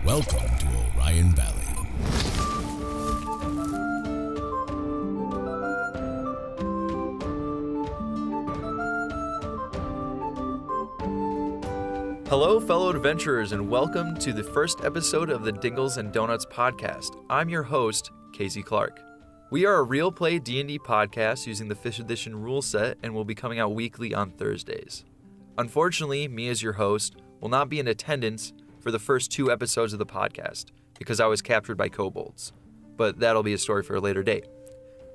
Welcome to Orion Valley. Hello, fellow adventurers, and welcome to the first episode of the Dingles and Donuts podcast. I'm your host, Casey Clark. We are a real play D&D podcast using the 5th edition rule set and will be coming out weekly on Thursdays. Unfortunately, me as your host will not be in attendance for the first 2 episodes of the podcast because I was captured by kobolds, but that'll be a story for a later date.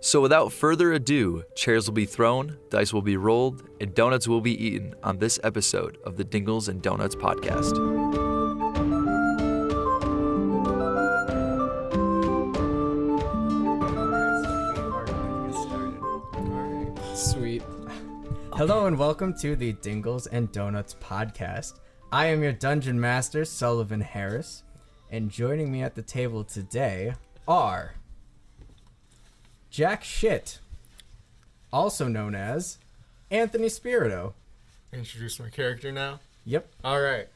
So without further ado, chairs will be thrown, dice will be rolled, and donuts will be eaten on this episode of the Dingles and Donuts podcast. Sweet. Hello and welcome to the Dingles and Donuts podcast. I am your dungeon master, Sullivan Harris, and joining me at the table today are Jack Shit, also known as Anthony Spirito. Introduce my character now? Yep. Alright.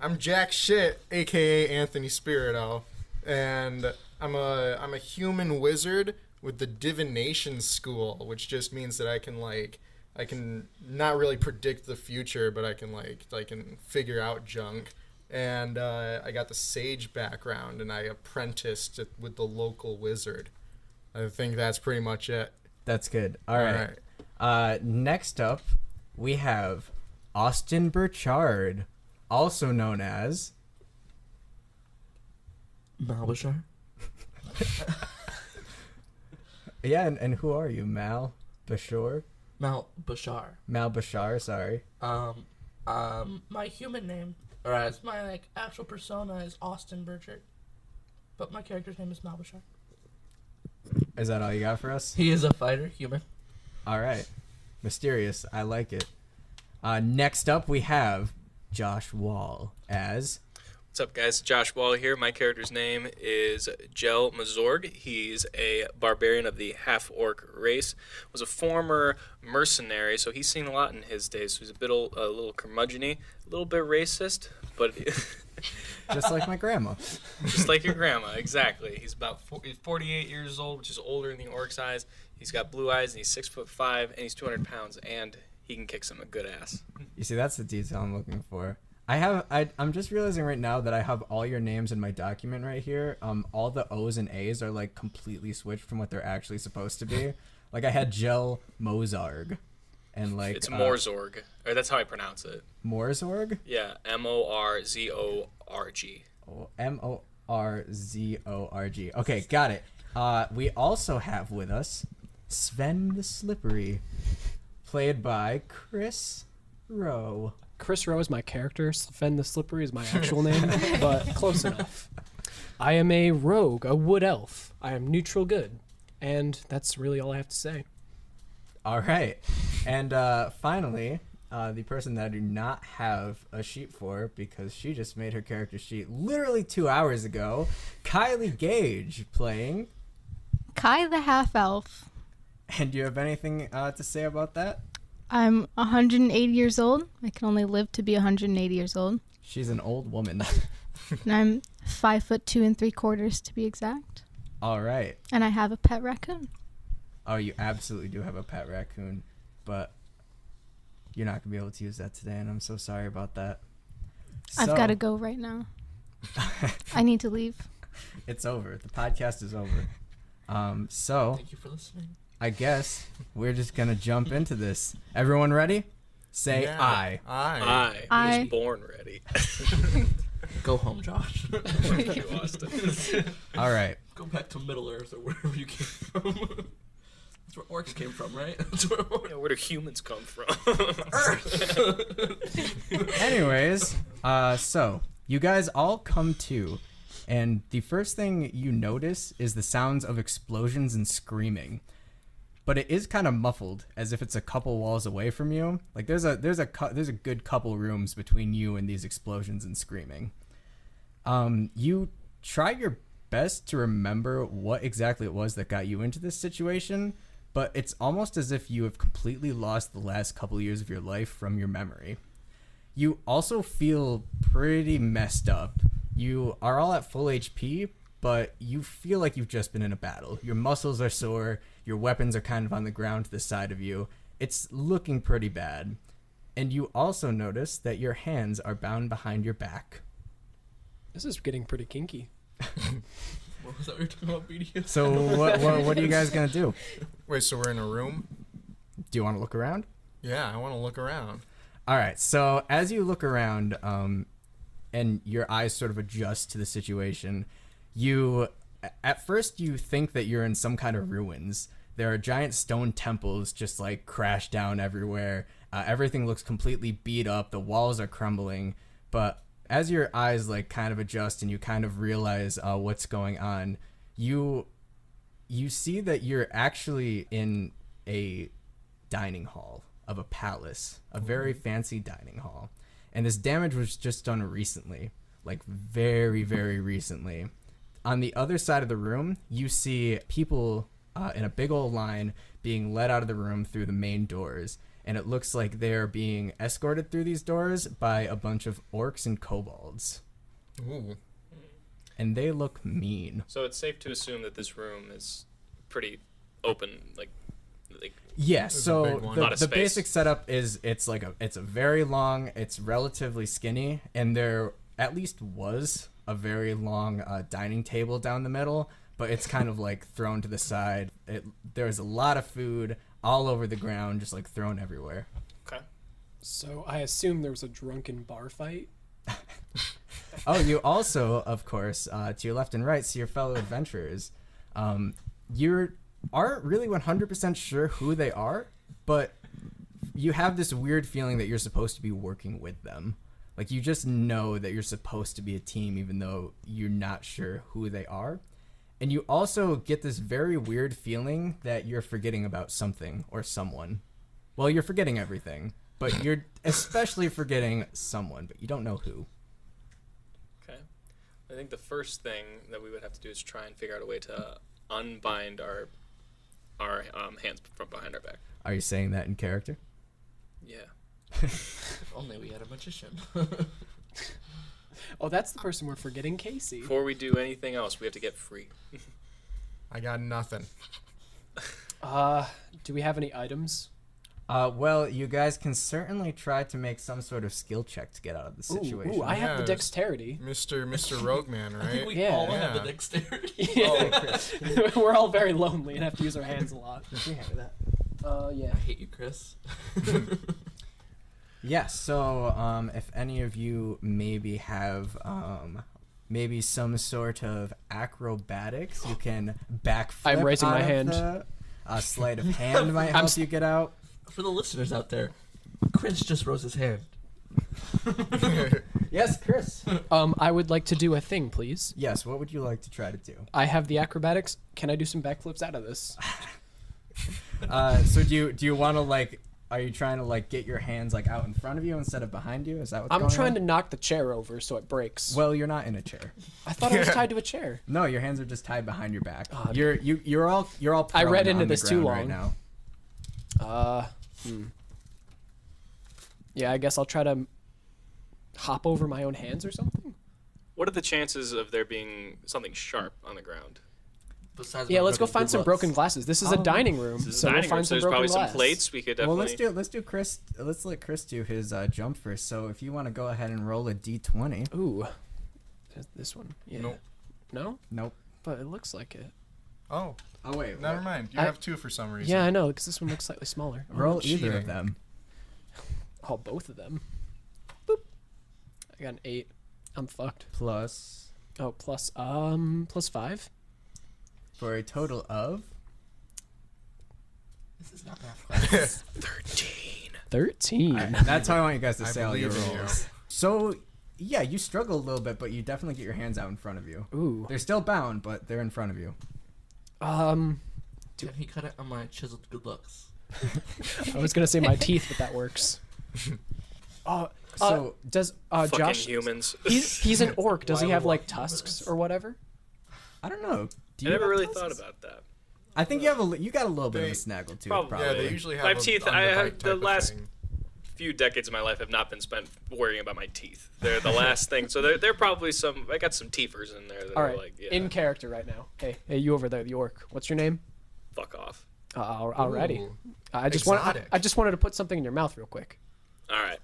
I'm Jack Shit, aka Anthony Spirito. And I'm a human wizard with the divination school, which just means that I can not really predict the future, but I can figure out junk. And I got the sage background, and I apprenticed with the local wizard. I think that's pretty much it. That's good. All right. Next up, we have Austin Burchard, also known as Malbashar. Yeah, and who are you, Mal Bashar? Malbashar. Mal Bashar, sorry. My human name, or as my actual persona, is Austin Burchard, but my character's name is Malbashar. Is that all you got for us? He is a fighter, human. All right. Mysterious. I like it. Next up, we have Josh Wall as... What's up, guys? Josh Wall here. My character's name is Jel Mazorg. He's a barbarian of the half-orc race. Was a former mercenary, so he's seen a lot in his days. So he's a little curmudgeon-y, a little bit racist, but... Just like my grandma. Just like your grandma, exactly. He's about 48 years old, which is older in the orc size. He's got blue eyes, and he's 6'5", and he's 200 pounds, and he can kick some good ass. You see, that's the detail I'm looking for. I'm just realizing right now that I have all your names in my document right here. All the O's and A's are like completely switched from what they're actually supposed to be. Like I had Jel Mozarg, and like it's Morzorg, or that's how I pronounce it. Morzorg? Yeah, Morzorg. Oh, Morzorg. Okay, got it. We also have with us Sven the Slippery, played by Chris Rowe. Chris Rowe is my character. Sven the Slippery is my actual name, but close enough. I am a rogue, a wood elf. I am neutral good, and that's really all I have to say. All right. And finally, the person that I do not have a sheet for because she just made her character sheet literally 2 hours ago, Kylie Gage playing Kai the half-elf. And do you have anything to say about that? I'm 180 years old. I can only live to be 180 years old. She's an old woman. And I'm 5'2"3/4" to be exact. All right. And I have a pet raccoon. Oh, you absolutely do have a pet raccoon, but you're not going to be able to use that today, and I'm so sorry about that. I've got to go right now. I need to leave. It's over. The podcast is over. So Thank you for listening. I guess we're just going to jump into this. Everyone ready? Say Yeah. I. I was born ready. Go home, Josh. Fuck you, Austin. All right. Go back to Middle Earth or wherever you came from. That's where orcs came from, right? Yeah, where do humans come from? Anyways, so you guys all come to, and the first thing you notice is the sounds of explosions and screaming. But it is kind of muffled, as if it's a couple walls away from you. Like there's a good couple rooms between you and these explosions and screaming. You try your best to remember what exactly it was that got you into this situation, but it's almost as if you have completely lost the last couple years of your life from your memory. You also feel pretty messed up, You are all at full HP, but you feel like you've just been in a battle. Your muscles are sore, your weapons are kind of on the ground to the side of you. It's looking pretty bad. And you also notice that your hands are bound behind your back. This is getting pretty kinky. What was that we were talking about, BDS? So what are you guys going to do? Wait, so we're in a room? Do you want to look around? Yeah, I want to look around. All right, so as you look around and your eyes sort of adjust to the situation, at first you think that you're in some kind of ruins. There are giant stone temples just like crashed down everywhere. Everything looks completely beat up. The walls are crumbling. But as your eyes like kind of adjust and you kind of realize what's going on, you see that you're actually in a dining hall of a palace, a very fancy dining hall. And this damage was just done recently, like very, very recently. On the other side of the room, you see people in a big old line being led out of the room through the main doors. And it looks like they're being escorted through these doors by a bunch of orcs and kobolds. Ooh. And they look mean. So it's safe to assume that this room is pretty open, like Yeah, There's a so big one. Lot of the space. basic setup is it's a very long, it's relatively skinny, and there at least was a very long dining table down the middle, but it's kind of like thrown to the side. There's a lot of food all over the ground, just like thrown everywhere. okay. So I assume there was a drunken bar fight. Oh, you also, of course, to your left and right, see your fellow adventurers. You aren't really 100% sure who they are, but you have this weird feeling that you're supposed to be working with them. Like, you just know that you're supposed to be a team, even though you're not sure who they are. And you also get this very weird feeling that you're forgetting about something or someone. Well, you're forgetting everything, but you're especially forgetting someone, but you don't know who. Okay. I think the first thing that we would have to do is try and figure out a way to unbind our hands from behind our back. Are you saying that in character? Yeah. If only we had a magician. Oh, that's the person we're forgetting, Casey. Before we do anything else, we have to get free. I got nothing. Do we have any items? Well, you guys can certainly try to make some sort of skill check to get out of the situation. Ooh, I have the Yes. dexterity. Mr. Rogueman, I think right? we Yeah. all have Yeah. the dexterity. Yeah. We're all very lonely and have to use our hands a lot. Yeah. I hate you, Chris. Yeah, so if any of you maybe have maybe some sort of acrobatics, you can backflip. I'm raising my out of hand. A sleight of hand might help you get out. For the listeners out there, Chris just rose his hand. Yes, Chris. I would like to do a thing, please. Yes, what would you like to try to do? I have the acrobatics. Can I do some backflips out of this? So do you want to like? Are you trying to like get your hands like out in front of you instead of behind you? Is that what's I'm going trying on? to knock the chair over so it breaks. Well, you're not in a chair. I thought I was tied to a chair. No, your hands are just tied behind your back. Oh, You're all I read prone into on the this too ground long. right now. Yeah, I guess I'll try to hop over my own hands or something. What are the chances of there being something sharp on the ground? Besides Yeah, my let's go fucking find good some looks. broken glasses. This is a dining room, This is so a we'll dining room, find so some there's broken probably glass. some plates. We could Well, definitely. let's do Chris. Let's let Chris do his jump first. So if you want to go ahead and roll a d20. Ooh, this one. Yeah. Nope. No, Nope. but it looks like it. Oh, Oh wait. never mind. You I- have two for some reason. Yeah, I know, because this one looks slightly smaller. Roll either of cheating. them. Oh, both of them. Boop. I got an 8. I'm fucked. Plus Oh, plus 5. for a total of. This is not math class. 13. That's how I want you guys to I say all your believe in you. rolls. So yeah, you struggle a little bit, but you definitely get your hands out in front of you. Ooh. They're still bound, but they're in front of you. Dude, he cut it on my chiseled good looks. I was gonna say my teeth, but that works. So Does Fucking Josh? humans. He's an orc. Does he Why have would like I do tusks this? or whatever? I don't know. Do I never have really tusks? thought about that. I think you got a little bit of They- a snaggle too. probably. Yeah, they usually have I have a teeth. underbite I have type the of last thing. few decades of my life have not been spent worrying about my teeth. They're the last thing. So they're probably some. I got some teethers in there that All are right. like, yeah. In character right now. Hey, you over there, the orc. What's your name? Fuck off. Alrighty. Ooh, I just exotic. wanted to put something in your mouth real quick. All right.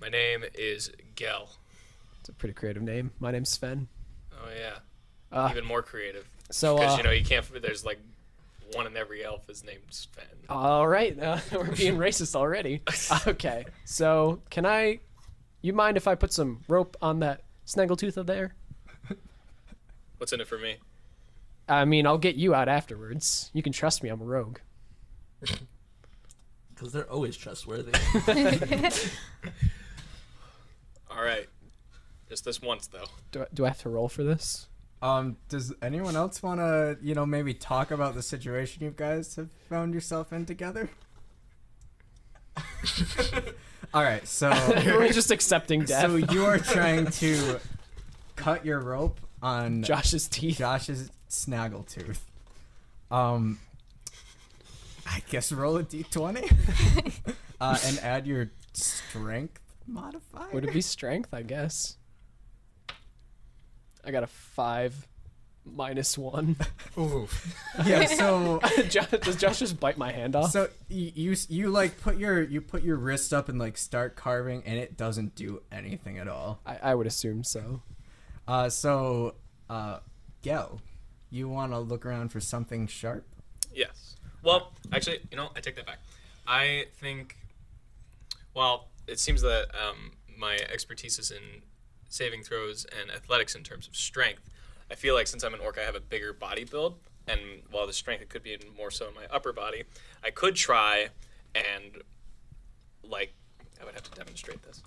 My name is Gel. It's a pretty creative name. My name's Sven. Oh yeah. Uh, Even more creative. So, Because you can't. There's like one in every elf is named Sven. all right, we're being racist already. Okay, so you mind if I put some rope on that snaggletooth of there? What's in it for me? I mean, I'll get you out afterwards. You can trust me, I'm a rogue. Because they're always trustworthy. All right. Just this once though. Do I have to roll for this? Does anyone else want to, maybe talk about the situation you guys have found yourself in together? All right, so We're just accepting death. so you are trying to cut your rope on Josh's teeth. Josh's snaggletooth. I guess roll a d20 and add your strength modifier. Would it be strength? I guess. I got a 5 minus 1. Ooh. Yeah. So Does Josh just bite my hand off? so you like put your wrist up and like start carving, and it doesn't do anything at all. I would assume so. Gel, you want to look around for something sharp? Yes. Well, actually, I take that back. I think. Well, it seems that my expertise is in saving throws and athletics in terms of strength. I feel like since I'm an orc, I have a bigger body build, and while the strength it could be more so in my upper body, I could try and I would have to demonstrate this.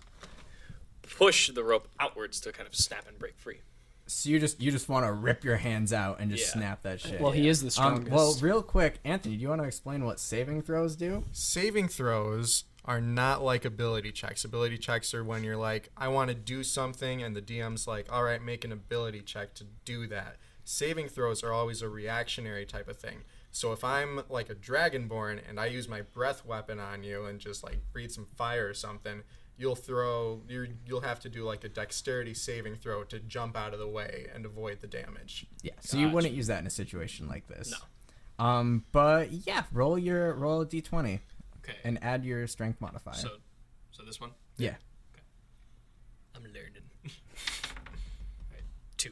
Push the rope outwards to kind of snap and break free. So you just want to rip your hands out and just Yeah. snap that shit. Well, he is the strongest. well, real quick, Anthony, do you want to explain what saving throws do? Saving throws are not like ability checks. Ability checks are when you're like, I want to do something, and the DM's like, all right, make an ability check to do that. Saving throws are always a reactionary type of thing. So if I'm like a dragonborn and I use my breath weapon on you and just like breathe some fire or something, you'll have to do like a dexterity saving throw to jump out of the way and avoid the damage. Yeah. So you wouldn't use that in a situation like this. No. But yeah, roll a d20 Okay. and add your strength modifier. So this one? Yeah. I'm learning. Right, 2.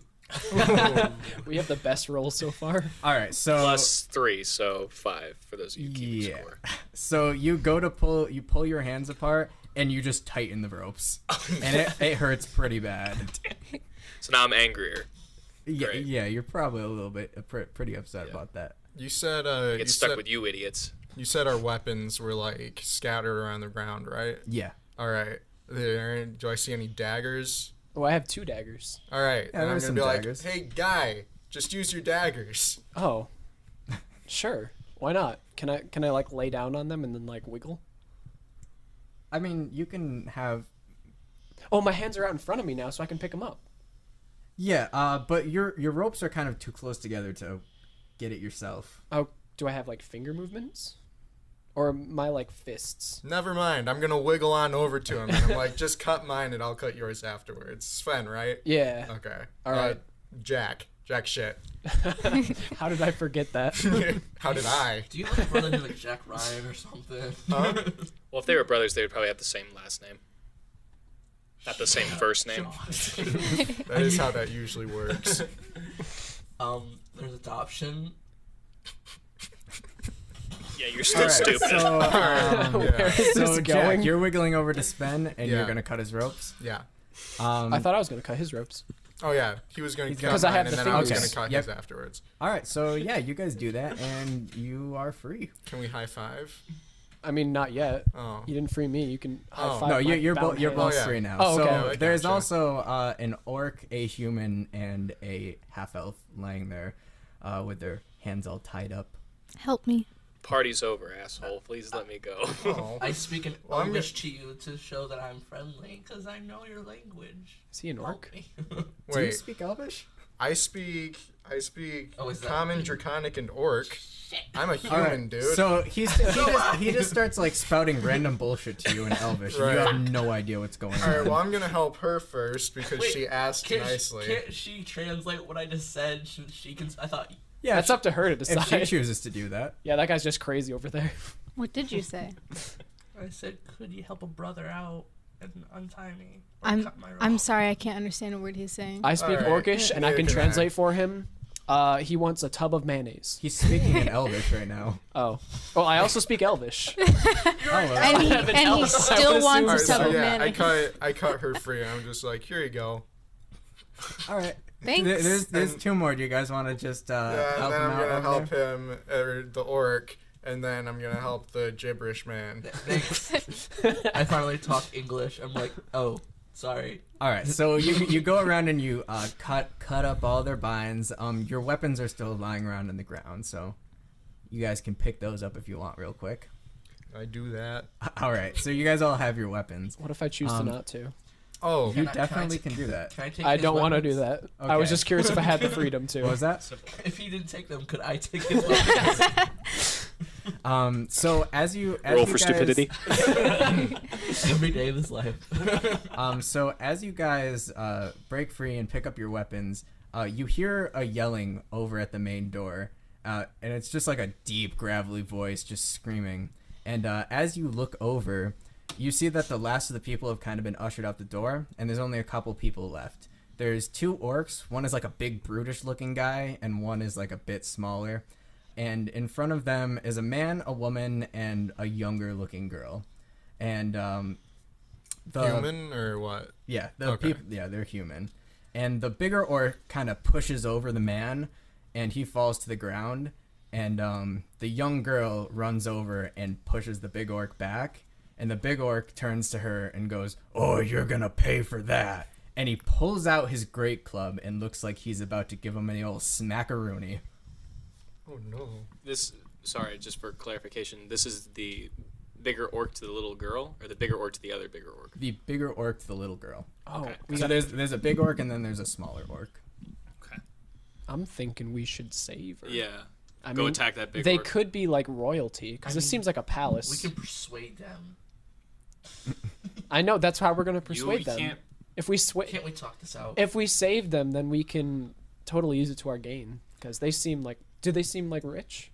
We have the best roll so far. All right. So Plus 3, so 5 for those of you keeping yeah. score. So you go to pull your hands apart and you just tighten the ropes, and it hurts pretty bad. So now I'm angrier. Yeah, Great. yeah, you're probably a little bit pretty upset about that. You said Get stuck with you idiots. you said our weapons were like scattered around the ground, right? Yeah. All right. Do I see any daggers? Oh, I have 2 daggers. All right. Yeah, and I'm there's gonna some be daggers. like, hey guy, just use your daggers. Oh, sure. Why not? Can I like lay down on them and then like wiggle? I mean, you can have. Oh, my hands are out in front of me now, so I can pick them up. Yeah, but your ropes are kind of too close together to get it yourself. Oh, do I have like finger movements, or my like fists? Never mind. I'm gonna wiggle on over to him, and I'm like, just cut mine, and I'll cut yours afterwards. Sven, right? Yeah. Okay. All right. Jack shit. How did I forget that? How did I? Do you have a brother named like Jack Ryan or something? Huh? Well, if they were brothers, they would probably have the same last name. Not the same first name. That is how that usually works. There's adoption. Yeah, you're still All right, stupid. So, Where is this so going? Jack, you're wiggling over to Sven, and Yeah. you're gonna cut his ropes. Yeah. I thought I was gonna cut his ropes. Oh yeah. He was gonna cut Because I mine, have and the then I was fingers. gonna cut Yep. his afterwards. All right, so yeah, you guys do that, and you are free. Can we high five? I mean, not yet. Oh. You didn't free me. You can high Oh. five. No, my you're bound both hand. yeah. free now. Oh, okay. So I there's gotcha. also an orc, a human, and a half elf laying there, with their hands all tied up. Help me. Party's over, asshole. Please let me go. Oh. I speak in Well, I'm English to you to show that I'm friendly, because I know your language. Is he an orc? Help me. Do you Wait. speak Elvish? I speak Oh, is that- Common, Draconic, and Orc. I'm a All human, right, dude. So he just starts like spouting random bullshit to you in Elvish. And you Right. have no idea what's going on. All right, well, I'm gonna help her first because Wait, she asked nicely. Can't she translate what I just said? She can. I thought. Yeah, That's up to her to if she decide. chooses to do that. Yeah, that guy's just crazy over there. What did you say? I said, could you help a brother out and untie me? Or cut my I'm rope?" sorry, I can't understand a word he's saying. I speak Alright. Orcish, and I Neither can can I. translate for him. He wants a tub of mayonnaise. He's speaking in Elvish right now. Oh. Well, I also speak Elvish. And he, have an and he elf, I still would wants All a right, tub so of yeah, mayonnaise. I cut her free. I'm just like, here you go. All right. Thanks. There's two more. Do you guys want to just Yeah, help and then him I'm out gonna over help there? him, or the orc, and then I'm gonna help the gibberish man. Thanks. I finally talk English. I'm like, oh, sorry. All right. So you go around and you cut up all their binds. Your weapons are still lying around in the ground, so you guys can pick those up if you want, real quick. I do that. All right. So you guys all have your weapons. What if I choose to Um, not to? Oh, You I- definitely can I can do that. Can I take? I his don't want to weapons? do that. I was Okay. just curious if I had the freedom to. What was that? If he didn't take them, could I take his weapons? So as you Roll for guys, stupidity. Every day of his life. So as you guys break free and pick up your weapons, you hear a yelling over at the main door, and it's just like a deep, gravelly voice just screaming. And as you look over, you see that the last of the people have kind of been ushered out the door, and there's only a couple people left. There's two orcs. One is like a big, brutish-looking guy, and one is like a bit smaller. And in front of them is a man, a woman, and a younger-looking girl. And the human or what? yeah, the Okay. people. Yeah, they're human. And the bigger orc kind of pushes over the man, and he falls to the ground. And the young girl runs over and pushes the big orc back. And the big orc turns to her and goes, "Oh, you're gonna pay for that." And he pulls out his great club and looks like he's about to give him an old smackaroony. Oh no. Sorry, just for clarification, this is the bigger orc to the little girl, or the bigger orc to the other bigger orc? The bigger orc to the little girl. Oh, Okay. we So got, there's a big orc and then there's a smaller orc. Okay. I'm thinking we should save her. Yeah. I Go mean, attack that big they orc. could be like royalty, because I this mean, seems like a We palace. can persuade them. I know, that's how we're going to You persuade them. can't. If we Can't we talk this out? if we save them, then we can totally use it to our gain, because they seem like, do they seem like rich?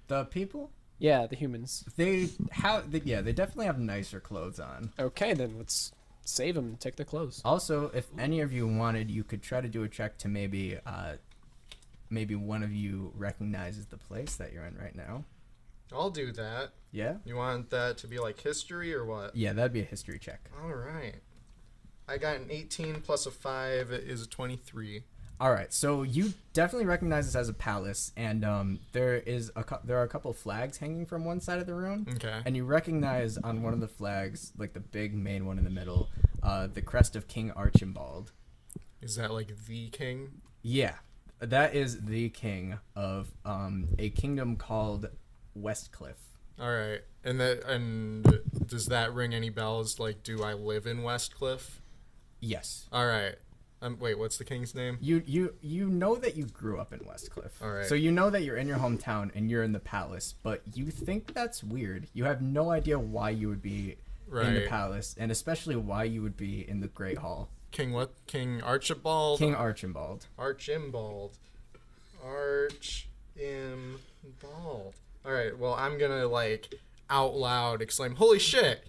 The people? Yeah, the humans. They definitely have nicer clothes on. Okay, then let's save them and take their clothes. Also, if any of you wanted, you could try to do a check to maybe one of you recognizes the place that you're in right now. I'll do that. Yeah? You want that to be like history or what? Yeah, that'd be a history check. All right. I got an 18 plus a 5 is a 23. All right, so you definitely recognize this as a palace, and there are a couple of flags hanging from one side of the room, Okay. and you recognize on one of the flags, like the big main one in the middle, the crest of King Archibald. Is that like the king? Yeah, that is the king of a kingdom called Westcliff. All right. And does that ring any bells? Like, do I live in Westcliff? Yes. All right. Wait, what's the king's name? You know that you grew up in Westcliff. All right. So you know that you're in your hometown and you're in the palace, but you think that's weird. You have no idea why you would be in the Right. palace, and especially why you would be in the Great Hall. King what? King Archibald? King Archibald. Archimbald. Archimbald. All right. Well, I'm gonna like out loud exclaim, "Holy shit!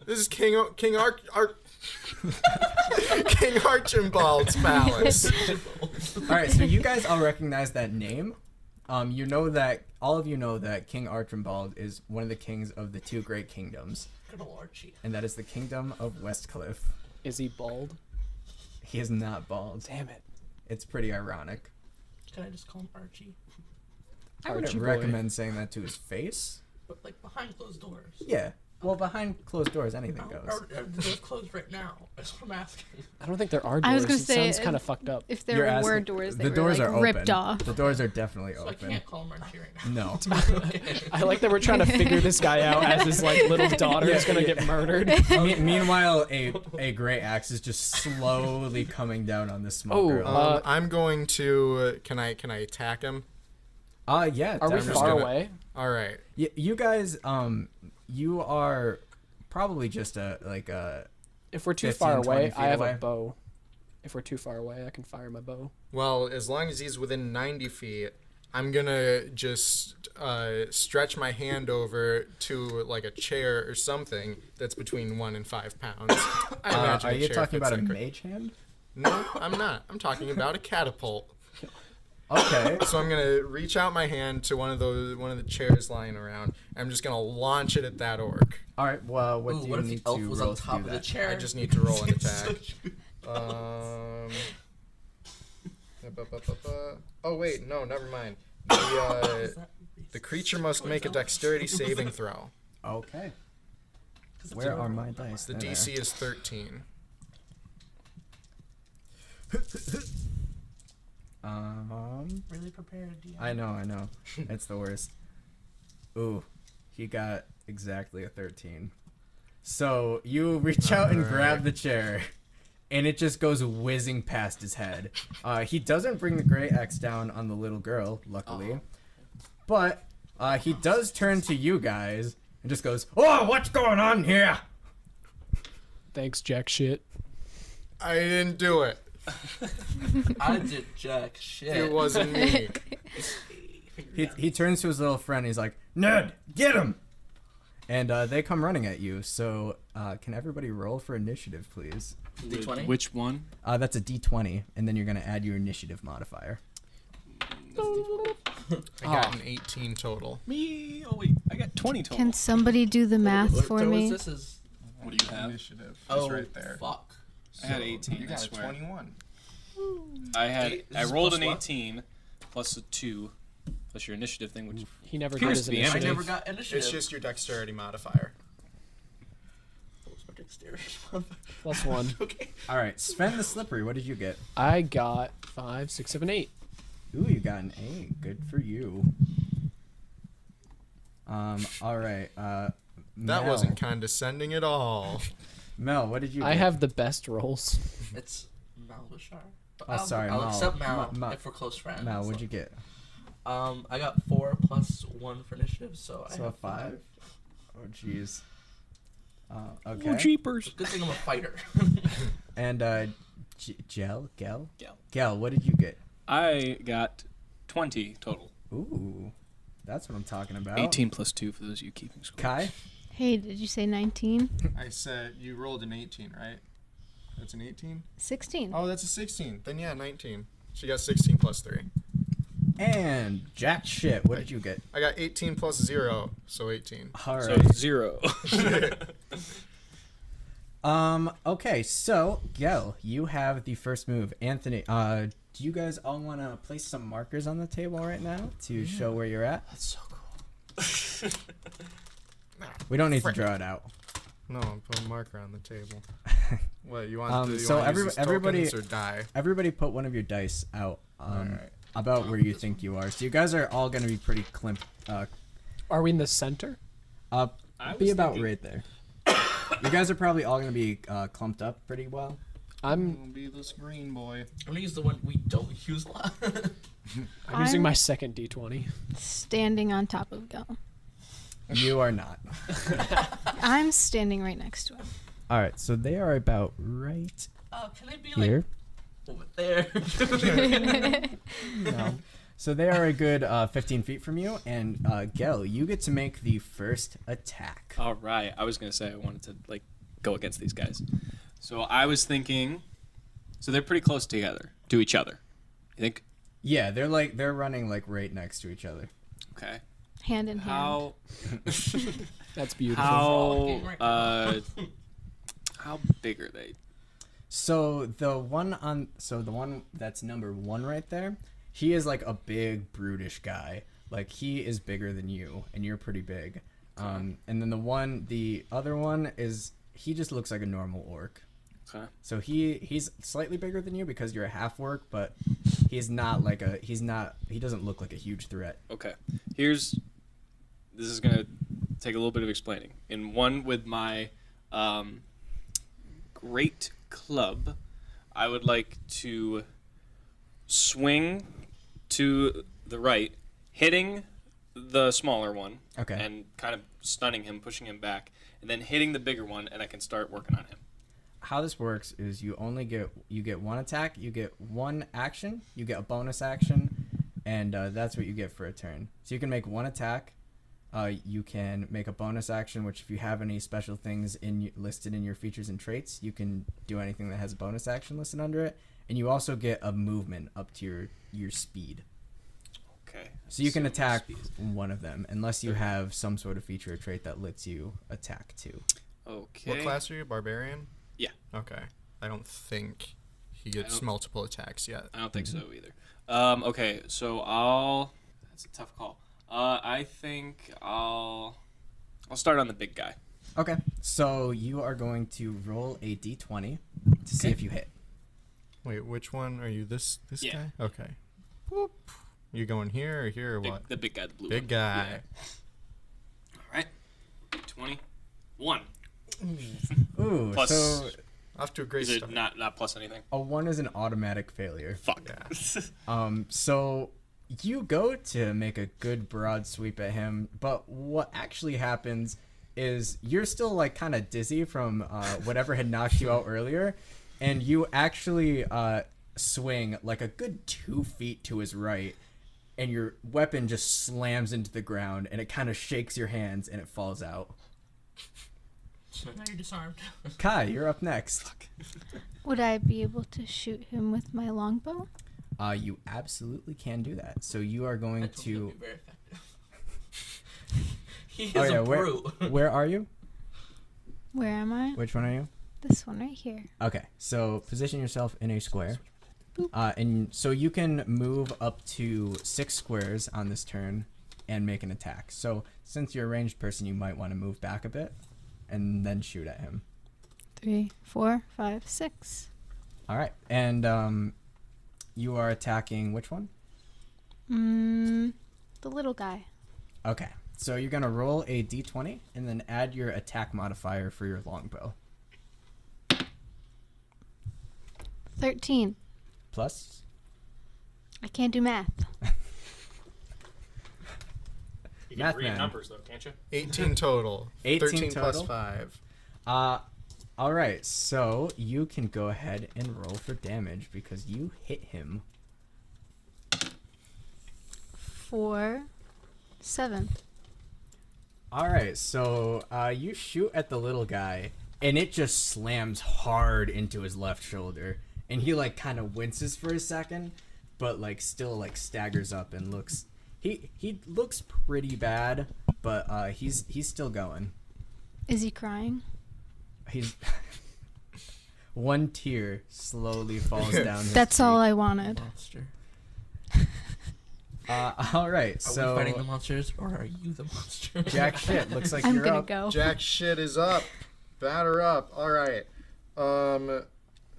This is King Archibald's palace." All right, so you guys all recognize that name. You know that all of you know that King Archibald is one of the kings of the two great kingdoms, Good ol' Archie. and that is the kingdom of Westcliff. Is he bald? He is not bald. Damn it. It's pretty ironic. Can I just call him Archie? I wouldn't Archie boy. recommend saying that to his face. But like behind closed doors. Yeah. Well, behind closed doors, anything goes. Are the doors closed right now? That's what I'm asking. I don't think there are doors. I was gonna It say, sounds kind of fucked up. If You're there asking- were doors, they the were doors like are ripped open. off. The doors are definitely So I open. can't call Munchie right now. No. I like that we're trying to figure this guy out as his like little daughter is gonna get murdered. Meanwhile, a gray axe is just slowly coming down on this smoker. I'm going to. Can I attack him? Yeah. Are we definitely. far gonna- away? All right. You guys, you are probably just a If we're too 15, far 20 away, feet I have away. a bow. If we're too far away, I can fire my bow. Well, as long as he's within 90 feet, I'm gonna just stretch my hand over to like a chair or something that's between 1 and 5 pounds. I imagine are a you chair talking fits about a that mage hand? No, I'm not. I'm talking about a catapult. Okay. So I'm gonna reach out my hand to one of the chairs lying around. I'm just gonna launch it at that orc. All right. Well, what Ooh, do you what if the need elf to was roll on to top do of the that? chair? I just need to roll an attack. Oh wait, no, never mind. The creature must make a dexterity saving throw. Okay. Where are my dice? The There. DC is 13. Really prepared, DM. I know. It's the worst. Ooh, he got exactly a 13. So you reach out and grab the chair, and it just goes whizzing past his head. He doesn't bring the gray axe down on the little girl, luckily. But he does turn to you guys and just goes, "Oh, what's going on here?" Thanks, jack shit. I didn't do it. I did jack shit. It wasn't me. He turns to his little friend. He's like, "Ned, get him!" And they come running at you. So can everybody roll for initiative, please? D20? Which one? That's a D20, and then you're gonna add your initiative modifier. I got an 18 total. Me? Oh wait, I got 20 total. Can somebody do the math for So me? This is. What do you have? Initiative. Oh, It's right there. fuck. I had 18. You I got a swear. 21. I Is rolled plus an what? 18 plus a 2 plus your initiative thing, which He never Appears did his to be I initiative. never got initiative. It's just your dexterity modifier. What's my dexterity? +1. Okay. All right, Sven the Slippery. What did you get? I got 5, 6, 7, 8. Ooh, you got an 8. Good for you. All right. That Mel. wasn't condescending at all. Mel, what did you get? I have the best rolls. It's Malvishar. Oh, sorry, I'll Mal. accept Mal Ma- if we're close friends. Mel, what'd you get? I got 4 plus 1 for initiative, so I So a have 5? Oh, jeez. Okay. oh, jeepers. Good thing I'm a fighter. And Gel? Gel. Gel, what did you get? I got 20 total. Ooh, that's what I'm talking about. 18 plus 2 for those of you keeping score. Kai? Hey, did you say 19? I said you rolled an 18, right? That's an 18? 16. Oh, that's a 16. Then yeah, 19. She got 16 plus 3. And Jack shit, what did you get? I got 18 plus 0, so 18. All So right. 0. Okay, so Gel, you have the first move. Anthony, do you guys all want to place some markers on the table right now to show where you're at? That's so cool. We don't need to draw it out. No, I'm putting a marker on the table. What, you want to so everybody or die? Everybody put one of your dice out Alright. about where you think you are. So you guys are all going to be pretty Are we in the center? be about right there. You guys are probably all going to be clumped up pretty well. I'm Gonna be this green boy. I'm gonna use the one we don't use a lot. I'm using my I'm- second D20. Standing on top of Gel. You are not. I'm standing right next to him. All right, so they are about right Can I be here. like over there? No. So they are a good 15 feet from you, and Gel, you get to make the first attack. All right. I was going to say I wanted to like go against these guys. So I was thinking so they're pretty close together to each other. You think? Yeah, they're running like right next to each other. Okay. Hand in hand. How That's beautiful. how big are they? So the one that's number 1 right there, he is like a big brutish guy. Like he is bigger than you, and you're pretty big. And then the other one is he just looks like a normal orc. Okay. So he's slightly bigger than you because you're a half orc, but he doesn't look like a huge threat. Okay. This is gonna take a little bit of explaining. In one with my great club, I would like to swing to the right, hitting the smaller one, Okay. and kind of stunning him, pushing him back, and then hitting the bigger one, and I can start working on him. How this works is you get one attack, you get one action, you get a bonus action, and that's what you get for a turn. So you can make one attack, you can make a bonus action, which if you have any special things listed in your features and traits, you can do anything that has a bonus action listed under it, and you also get a movement up to your speed. Okay. So you can attack one of them, unless you have some sort of feature or trait that lets you attack two. Okay. What class are you? Barbarian? Yeah. Okay. I don't think he gets multiple attacks yet. I don't think so either. Okay, so that's a tough call. I think I'll start on the big guy. Okay, so you are going to roll a d20 to see if you hit. Wait, which one are you? This Yeah. guy? Okay. Whoop. You going here or here or what? The big guy, the blue Big one. guy. Yeah. All right. 21. Ooh, Plus- so Off to a great Is it start. not plus anything? a 1 is an automatic failure. Fuck. So you go to make a good broad sweep at him, but what actually happens is you're still like kind of dizzy from whatever had knocked you out earlier, and you actually swing like a good 2 feet to his right, and your weapon just slams into the ground, and it kind of shakes your hands, and it falls out. So now you're disarmed. Kai, you're up next. Would I be able to shoot him with my longbow? You absolutely can do that. So you are going That tool to. would be very effective. He is Oh yeah, a where, brute. where are you? Where am I? Which one are you? This one right here. Okay, so position yourself in a square. And so you can move up to 6 squares on this turn and make an attack. So since you're a ranged person, you might want to move back a bit and then shoot at him. 3, 4, 5, 6. All right, and you are attacking which one? The little guy. Okay, so you're going to roll a d20 and then add your attack modifier for your longbow. 13. Plus? Oh, I can't do math. You Math can read man. numbers though, can't you? 18 total. 18 13 plus total? 5. All right, so you can go ahead and roll for damage because you hit him. 4, 7. All right, so you shoot at the little guy, and it just slams hard into his left shoulder, and he like kind of winces for a second, but like still like staggers up and looks. He looks pretty bad, but he's still going. Is he crying? He's one tear slowly falls down his That's cheek. all I wanted. Monster. All right, Are so we fighting the monsters or are you the monster? Jack shit looks like I'm you're gonna up. go. Jack shit is up. Batter up. All right.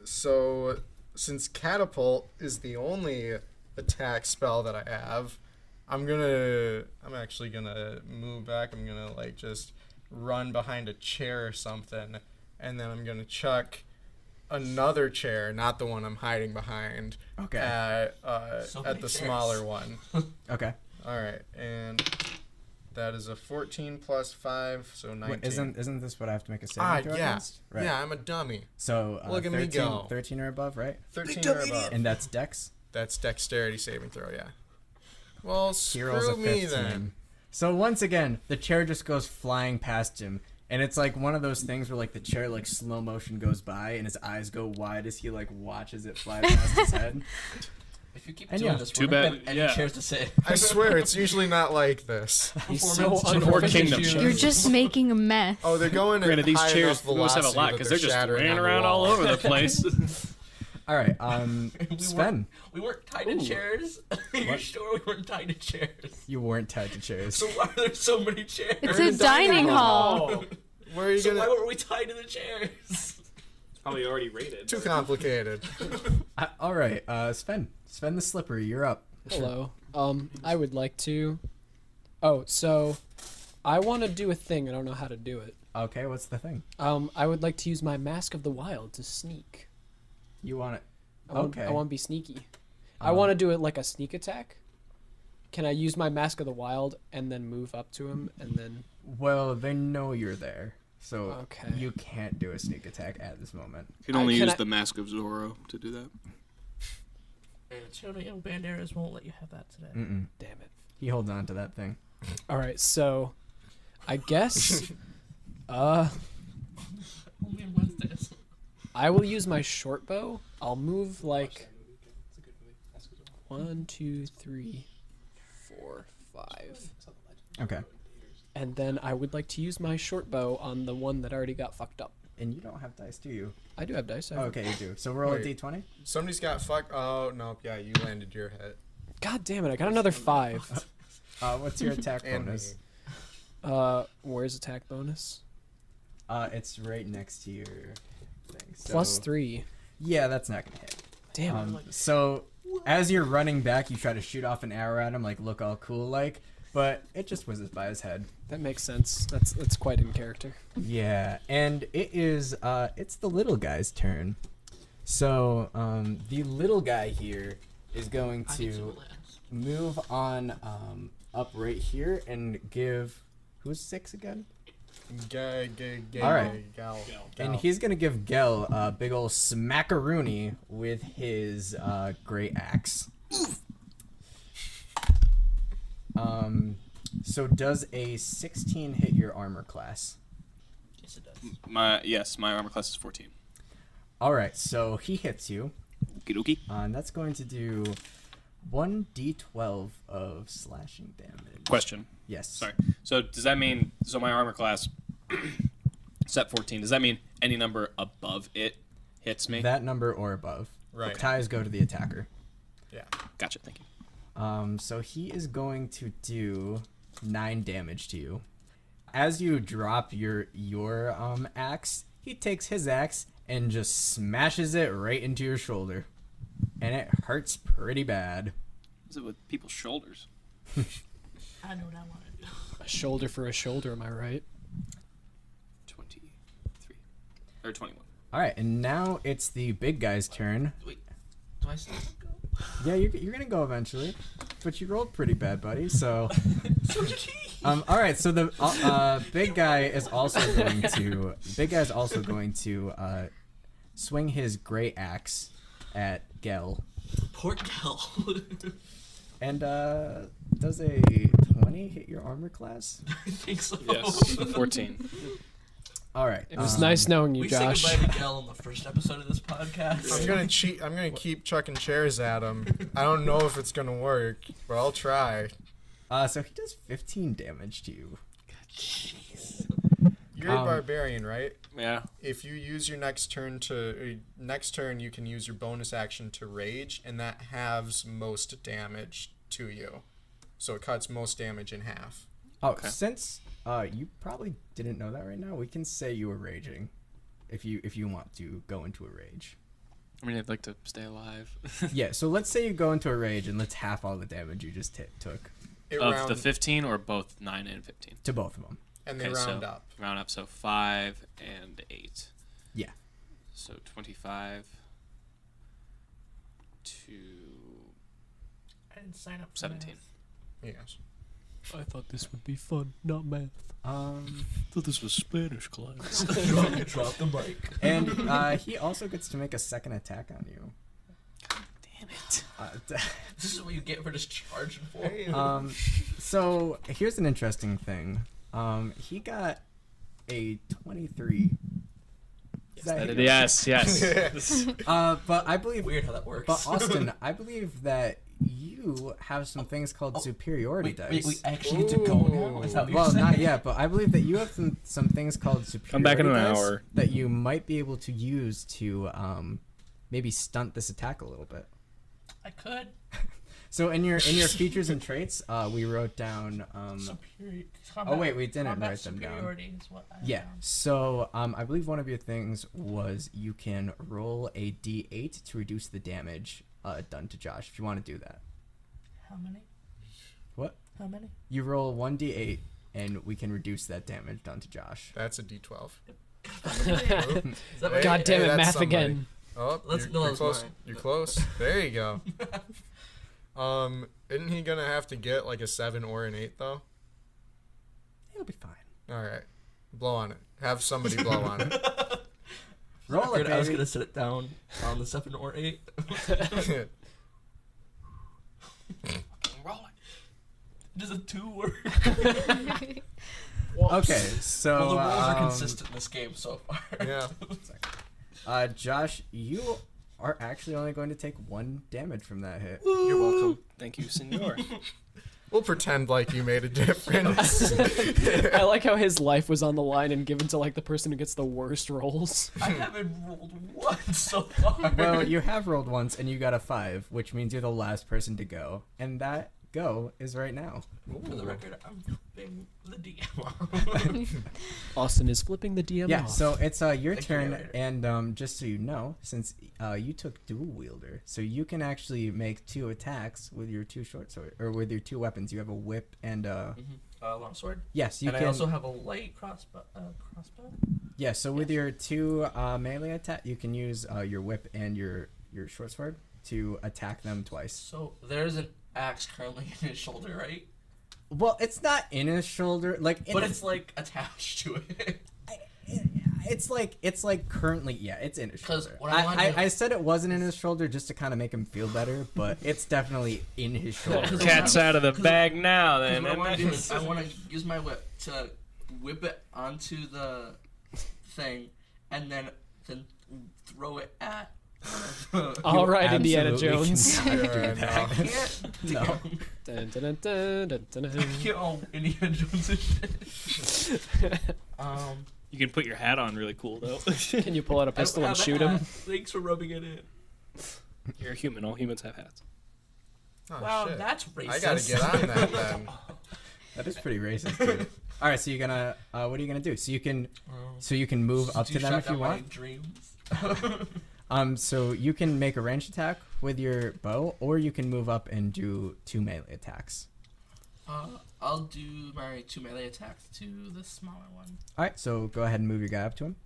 So since catapult is the only attack spell that I have, I'm actually gonna move back. I'm gonna like just run behind a chair or something, and then I'm gonna chuck another chair, not the one I'm hiding behind, Okay. at So many the chairs. smaller one. Okay. All right, and that is a 14 plus 5, so 19. Wait, isn't this what I have to make a saving throw yeah. against? Right. Yeah, I'm a dummy. So Look at 13, me go. 13 or above, right? 13 or above. And that's Dex. That's dexterity saving throw, yeah. Well, He rolls a screw me 15. then. So once again, the chair just goes flying past him, and it's like one of those things where like the chair like slow motion goes by, and his eyes go wide as he like watches it fly past his head. If you keep And doing yeah, this, too we're gonna bad, have any yeah. chairs to sit. I swear, it's usually not like this. He's so Performance Or unprofessional. Kingdom. You're just making a mess. Oh, they're going Granted, at these high chairs enough must have a velocity lot that because they're just shattering laying on the around all wall. over the place. All right. We Sven, We weren't tied to chairs. You're sure we weren't tied to chairs? you weren't tied to chairs. So why are there so many chairs? It's a dining hall. Where are you So why gonna? were we tied to the chairs? Probably already rated. Too complicated. All right. Sven the Slippery, you're up. Hello. I would like to. Oh, so I want to do a thing. I don't know how to do it. Okay, what's the thing? I would like to use my Mask of the Wild to sneak. You want it? I want to be sneaky. I want to do it like a sneak attack. Can I use my Mask of the Wild and then move up to him and then? Well, they know you're there, so Okay. you can't do a sneak attack at this moment. You can only can use I- the Mask of Zorro to do that. Children, young Banderas won't let you have that today. Mm-mm. Damn it. He holds on to that thing. All right, so I guess Only on Wednesdays. I will use my short bow. I'll move like 1, 2, 3, 4, 5. Okay. And then I would like to use my short bow on the one that already got fucked up. And you don't have dice, do you? I do have dice. Oh, okay, you do. So roll Wait. a d20. Somebody's got fuck. Oh no, yeah, you landed your hit. God damn it! I got another 5. What's your attack And bonus? Where's attack bonus? It's right next to your thing. So, Plus 3. Yeah, that's not gonna hit. Damn. So as you're running back, you try to shoot off an arrow at him, like look all cool, like, but it just whizzes by his head. That makes sense. That's quite in character. Yeah, and it's the little guy's turn. So the little guy here is going to move on up right here and give who's 6 again? All right. Gal. And he's gonna give Gel a big ol' smackaroony with his great axe. So does a 16 hit your armor class? Yes, it does. My armor class is 14. All right, so he hits you, Okie dokie. and that's going to do 1d12 of slashing damage. Question. Yes. Sorry. So does that mean my armor class set 14? Does that mean any number above it hits me? That number or above. Right. Ties go to the attacker. Yeah. Gotcha. Thank you. So he is going to do 9 damage to you. As you drop your axe, he takes his axe and just smashes it right into your shoulder, and it hurts pretty bad. Is it with people's shoulders? I know what I want to do. A shoulder for a shoulder, am I right? 23 or 21. All right, and now it's the big guy's turn. Wait, do I still go? Yeah, you're gonna go eventually, but you rolled pretty bad, buddy. So, So did he. all right. So the big guy is also going to swing his great axe at Gel, Poor Kel. and does a 20 hit your armor class? I think so. Yes, 14. All right. It was nice knowing you, We Josh. said goodbye to Kel in the first episode of this podcast. I'm gonna cheat. I'm gonna keep chucking chairs at him. I don't know if it's gonna work, but I'll try. So he does 15 damage to you. Jeez. You're a barbarian, right? Yeah. If you use your next turn you can use your bonus action to rage, and that halves most damage to you. So it cuts most damage in half. Oh, since you probably didn't know that right now, we can say you were raging, if you want to go into a rage. I mean, I'd like to stay alive. Yeah. So let's say you go into a rage, and let's half all the damage you just took It Of the 15 or both 9 and 15? to both of them. and they Okay, round so up. Round up, so 5 and 8. Yeah. So 25 to I didn't sign up for 17. math. Yes. I thought this would be fun, not math. Thought this was Spanish class. Drop the mic. And he also gets to make a second attack on you. Damn it. This is what you get for just charging for. So here's an interesting thing. He got a 23. Is that hit? Yes, yes. But I believe. Weird how that works. But Austin, I believe that you have some things called superiority dice. we actually get to go now? Is that what you're Well, saying? not yet, but I believe that you have some things called superiority Come back in an dice hour. that you might be able to use to maybe stunt this attack a little bit. I could. So in your features and traits, we wrote down. Oh wait, we didn't write them down. Is what I Yeah. found. So I believe one of your things was you can roll a d8 to reduce the damage done to Josh. If you want to do that. How many? What? How many? You roll 1d8, and we can reduce that damage done to Josh. That's a D12. God damn it, that's math somebody. again. Oh, Let's you're know close. mine. You're close. There you go. Isn't he gonna have to get like a 7 or an 8 though? It'll be fine. All right, blow on it. Have somebody blow on it. Roll it, I was baby. gonna sit it down on the 7 or 8. Roll it. Does a 2 work? Okay, so Well, the rules are consistent in this game so far. Yeah. Josh, you are actually only going to take 1 damage from that hit. You're welcome. Thank you, senor. We'll pretend like you made a difference. I like how his life was on the line and given to like the person who gets the worst rolls. I haven't rolled once so far. Well, you have rolled once and you got a 5, which means you're the last person to go, and that go is right now. For the record, I'm flipping the DM. Austin is flipping the DM Yeah, off. so it's your Thank you, turn, narrator. and just so you know, since you took dual wielder, so you can actually make 2 attacks with your 2 short sword, or with your 2 weapons. You have a whip and Longsword. yes, you And can. I also have a light Crossbow. Yeah, so with your 2 melee attack, you can use your whip and your short sword to attack them twice. So there's an axe currently in his shoulder, right? Well, it's not in his shoulder, like, But it's like attached to it. it's like currently, yeah, it's in his 'Cause shoulder. what I wanna do- I said it wasn't in his shoulder just to kind of make him feel better, but it's definitely in his shoulder. Cat's out of the bag now, 'Cause then. what I want to do is I want to use my whip to whip it onto the thing, and then throw it at. All right, Indiana Absolutely Jones. cannot do Yeah, that. I can't. No. Dun, dun, dun, dun, dun, dun. Get all Indiana Jones and shit. You can put your hat on really cool, though. Can you pull out a pistol I and have a shoot hat. him? Thanks for rubbing it in. You're a human. All humans have hats. Oh, Wow, shit. that's racist. I gotta get on that then. That is pretty racist, dude. All right, so you're gonna what are you gonna do? So you can move up to them if you want. Dreams. So you can make a ranged attack with your bow, or you can move up and do 2 melee attacks. I'll do my 2 melee attacks. To the smaller one. All right, so go ahead and move your guy up to him,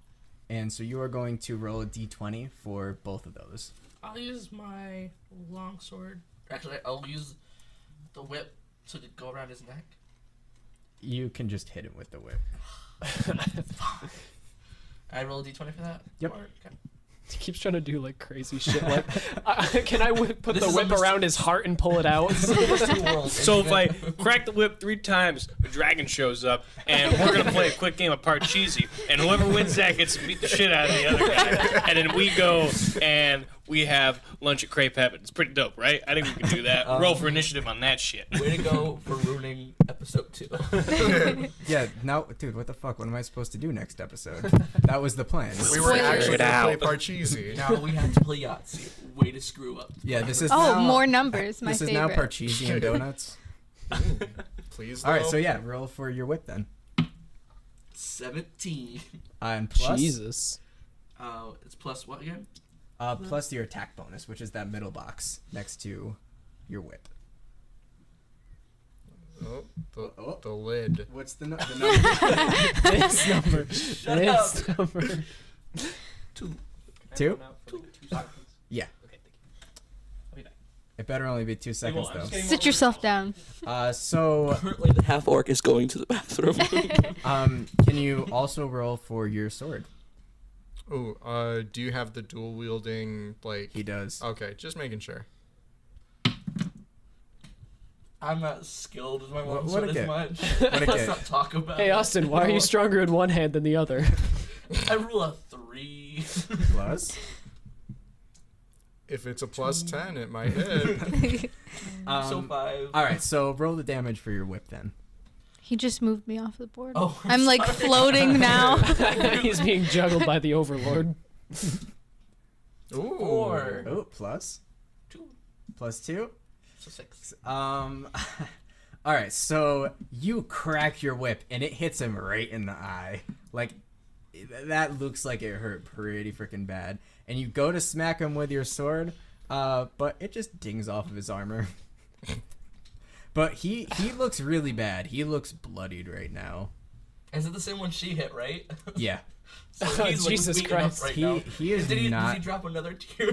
and so you are going to roll a d20 for both of those. I'll use my longsword. Actually, I'll use the whip to go around his neck. You can just hit him with the whip. I roll a d20 for that? Yep. Or- okay. He keeps trying to do like crazy shit. Like, can I put This the is whip almost- around his heart and pull it out? Two worlds. So if I crack the whip 3 times, a dragon shows up, and we're gonna play a quick game of Parcheesi, and whoever wins that gets to beat the shit out of the other guy, and then we go and we have lunch at Crepe Heaven. It's pretty dope, right? I think we can do that. Roll for initiative on that shit. Way to go for ruining episode 2. Yeah, now, dude, what the fuck? What am I supposed to do next episode? That was the plan. We were actually it gonna play out. Parcheesi. Now we have to play Yahtzee. Way to screw up. Yeah, this is Oh, now, more numbers. My this is favorite. now Parcheesi and donuts. Please. All right, though. so yeah, roll for your whip then. 17. And plus, Jesus. It's plus what again? plus your attack bonus, which is that middle box next to your whip. Oh, the lid. What's the number? This number. This number. 2. 2? Two seconds. Yeah. Okay, thank you. I'll be back. It better only be 2 seconds I'm though. just getting Sit yourself down. So, Currently, the half orc is going to the bathroom. can you also roll for your sword? Oh, do you have the dual wielding like? He does. Okay, just making sure. I'm not skilled as my What- mom what a as kid. much. What a Let's kid. not talk about Hey, it. Austin, why are you stronger in one hand than the other? I roll a 3. Plus. If it's a plus 10, it might hit. So 5. All right, so roll the damage for your whip then. He just moved me off the board. Oh, I'm like sorry. floating now. He's being juggled by the Overlord. Ooh. 4. Oh, plus 2. plus 2. So 6. All right, so you crack your whip and it hits him right in the eye. Like, that looks like it hurt pretty freaking bad. And you go to smack him with your sword, but it just dings off of his armor. But he looks really bad. He looks bloodied right now. Is it the same one she hit, right? Yeah. So he's like, Jesus beaten up Christ. right now. He is Does not. he drop another tear?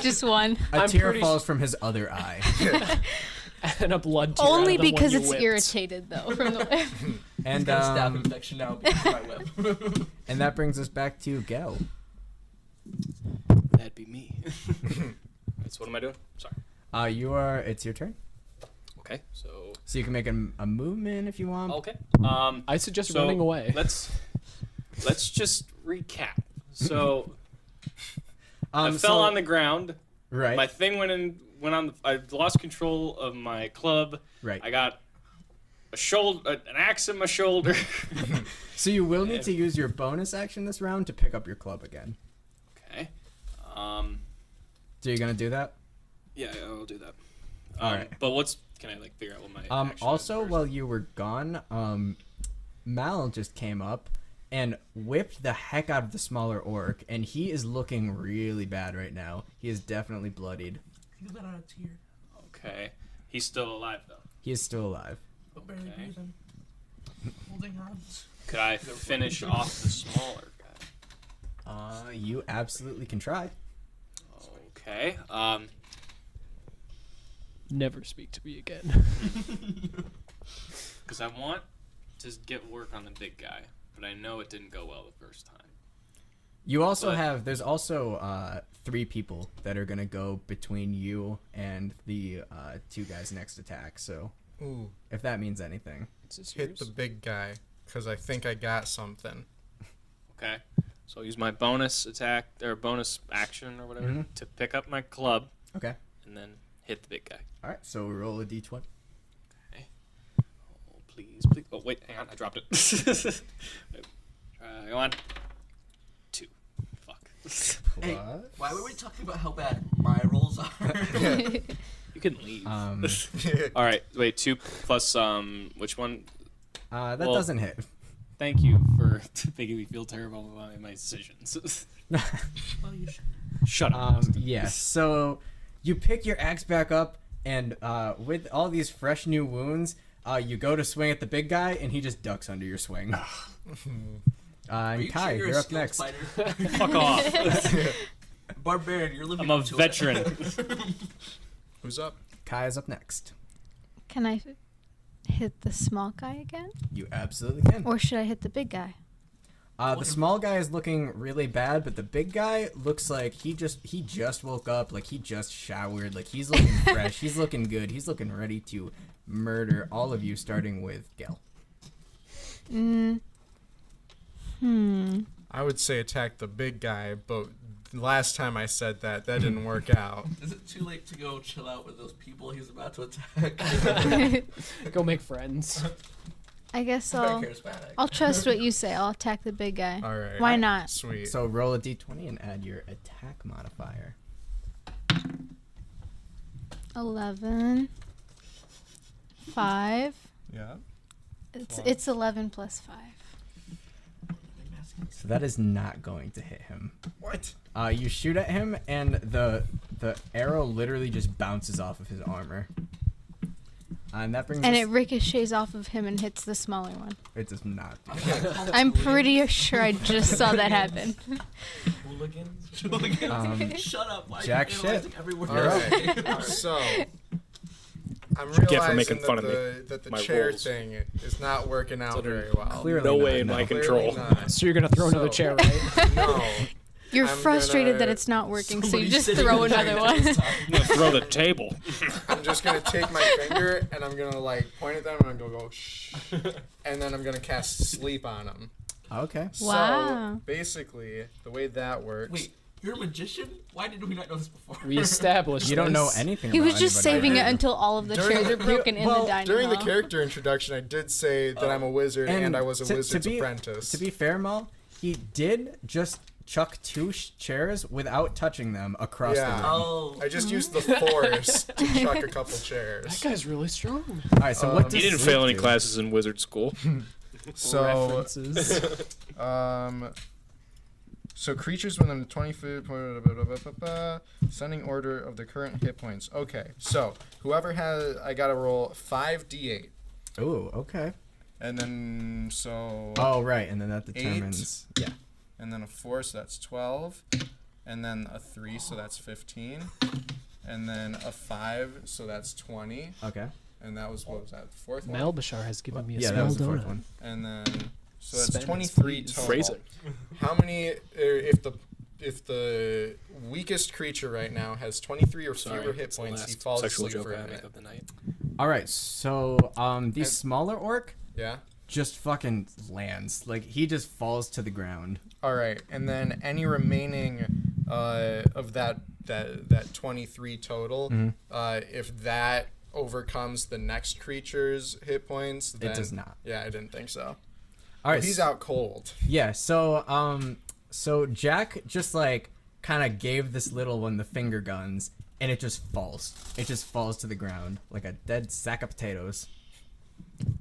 Just one. A I'm tear pretty falls from his other eye. And a blood tear Only out of the one because you it's whipped. irritated though from the whip. And He's got a stab infection now because of my whip. and that brings us back to Gel. That'd be me. So what am I doing? Sorry. It's your turn. Okay, so So you can make a movement if you want. okay. I suggest So running away. Let's just recap. So I fell so- on the ground. Right. My thing went on. I lost control of my club. Right. I got an axe in my shoulder. So you will need to use your bonus action this round to pick up your club again. Okay. So you're gonna do that? Yeah, I'll do that. All right. But can I like figure out what my action is Also, first? while you were gone, Mal just came up and whipped the heck out of the smaller orc, and he is looking really bad right now. He is definitely bloodied. He let out a tear, Okay. He's still alive though. He is still alive. but barely Okay. breathing. Holding on. Could I finish off the smaller guy? You absolutely can try. Okay. Never speak to me again. Because I want to get work on the big guy, but I know it didn't go well the first time. You also But- there's also 3 people that are gonna go between you and the 2 guys next attack. So Ooh. if that means anything. Hit the big guy, because I think I got something. Okay. So I'll use my bonus attack or bonus action or whatever to pick up my club Okay. and then hit the big guy. All right. So roll a d20. Okay. Oh, please, please. Oh, wait, hang on. I dropped it. Wait. Go on. 2. Fuck. Hey, why were we talking about how bad my rolls are? You can leave. Um, All right. Wait, 2 plus which one? that Well- doesn't hit. Thank you for making me feel terrible about my decisions. Well, you should. Shut up. Yes. So you pick your axe back up, and with all these fresh new wounds, you go to swing at the big guy, and he just ducks under your swing. Are And you Kai, sure you're a up skilled next. fighter? Fuck off. Barbarian, you're living I'm a up to it. veteran. Who's up? Kai is up next. Can I hit the small guy again? You absolutely can. Or should I hit the big guy? The small guy is looking really bad, but the big guy looks like he just woke up, like he just showered, like he's looking fresh, he's looking good, he's looking ready to murder all of you, starting with Gel. I would say attack the big guy, but last time I said that didn't work out. Is it too late to go chill out with those people he's about to attack? Go make friends. I guess Very I'll charismatic. trust what you say. I'll attack the big guy. All right. Why not? Sweet. So roll a d20 and add your attack modifier. 11. 5. Yeah. It's 11 plus 5. So that is not going to hit him. What? You shoot at him, and the arrow literally just bounces off of his armor. And that brings And us... it ricochets off of him and hits the smaller one. It does not. I'm pretty sure I just saw that happen. Hooligans. Shut up. Why Jack are you analyzing shit. every word All I say? right. So I'm What you get for realizing making fun of me. that the My chair rolls. thing is not working out very well. Clearly No not, way in my Clearly control. not. So you're gonna throw another So- chair, right? No. You're I'm frustrated gonna- that it's not working, so you Somebody's just sitting throw in the another chair one. this time. I'm gonna throw the table. I'm just gonna take my finger and I'm gonna like point at them and I'm gonna go shh, and then I'm gonna cast sleep on them. Okay. Wow. So basically, the way that works. Wait, you're a magician? Why did we not know this before? We established You don't know this. anything He about was just anybody. saving it until all of the chairs are broken in the dining During the hall. character introduction, I did say that I'm a wizard and I was a to wizard's be, apprentice. To be fair, Mal, he did just chuck two chairs without touching them across the room. Oh. I just used the force to chuck a couple chairs. That guy's really strong. All right, so what You does didn't sleep fail any do? classes in wizard school. So, References. so creatures within 20 feet, sending order of the current hit points. Okay, so whoever has, I gotta roll 5d8, Ooh, okay. and then Oh, right, and then that determines. Yeah. and then a 4, so that's 12, and then a 3, so that's 15, and then a 5, so that's 20, Okay. and that was, what was that, the fourth one? Malbashar has given me a Yeah, that small was the fourth donut. one. And then, so that's Spend it, 23 please. total. Phrase it. How many, if the weakest creature right now has 23 or fewer hit it's the points, he last falls sexual asleep joke for a I make minute. of the night. All right, so the smaller orc Yeah? just fucking lands. Like, he just falls to the ground. All right, and then any remaining of that 23 total, if that overcomes the next creature's hit points, then It does not. Yeah, I didn't think so. All right, He's out cold. Yeah, so Jack just like kind of gave this little one the finger guns, and it just falls. It just falls to the ground like a dead sack of potatoes.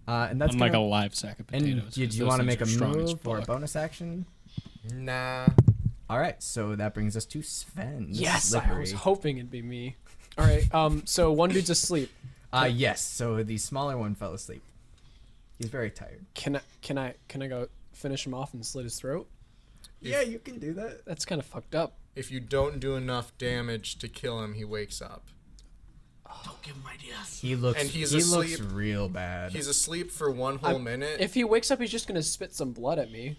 And that's Unlike a gonna, live sack of and potatoes. did 'cause you those want to things make a are strong as move or a fuck. bonus action? Nah. All right, so that brings us to Sven. Yes, I was Slippery. hoping it'd be me. All right. So one dude's asleep. Yes. So the smaller one fell asleep. He's very tired. Can I go finish him off and slit his throat? Yeah, you can do that. That's kind of fucked up. If you don't do enough damage to kill him, he wakes up. Don't give him ideas. He looks. And he's he looks asleep. real bad. He's asleep for one whole minute. If he wakes up, he's just gonna spit some blood at me.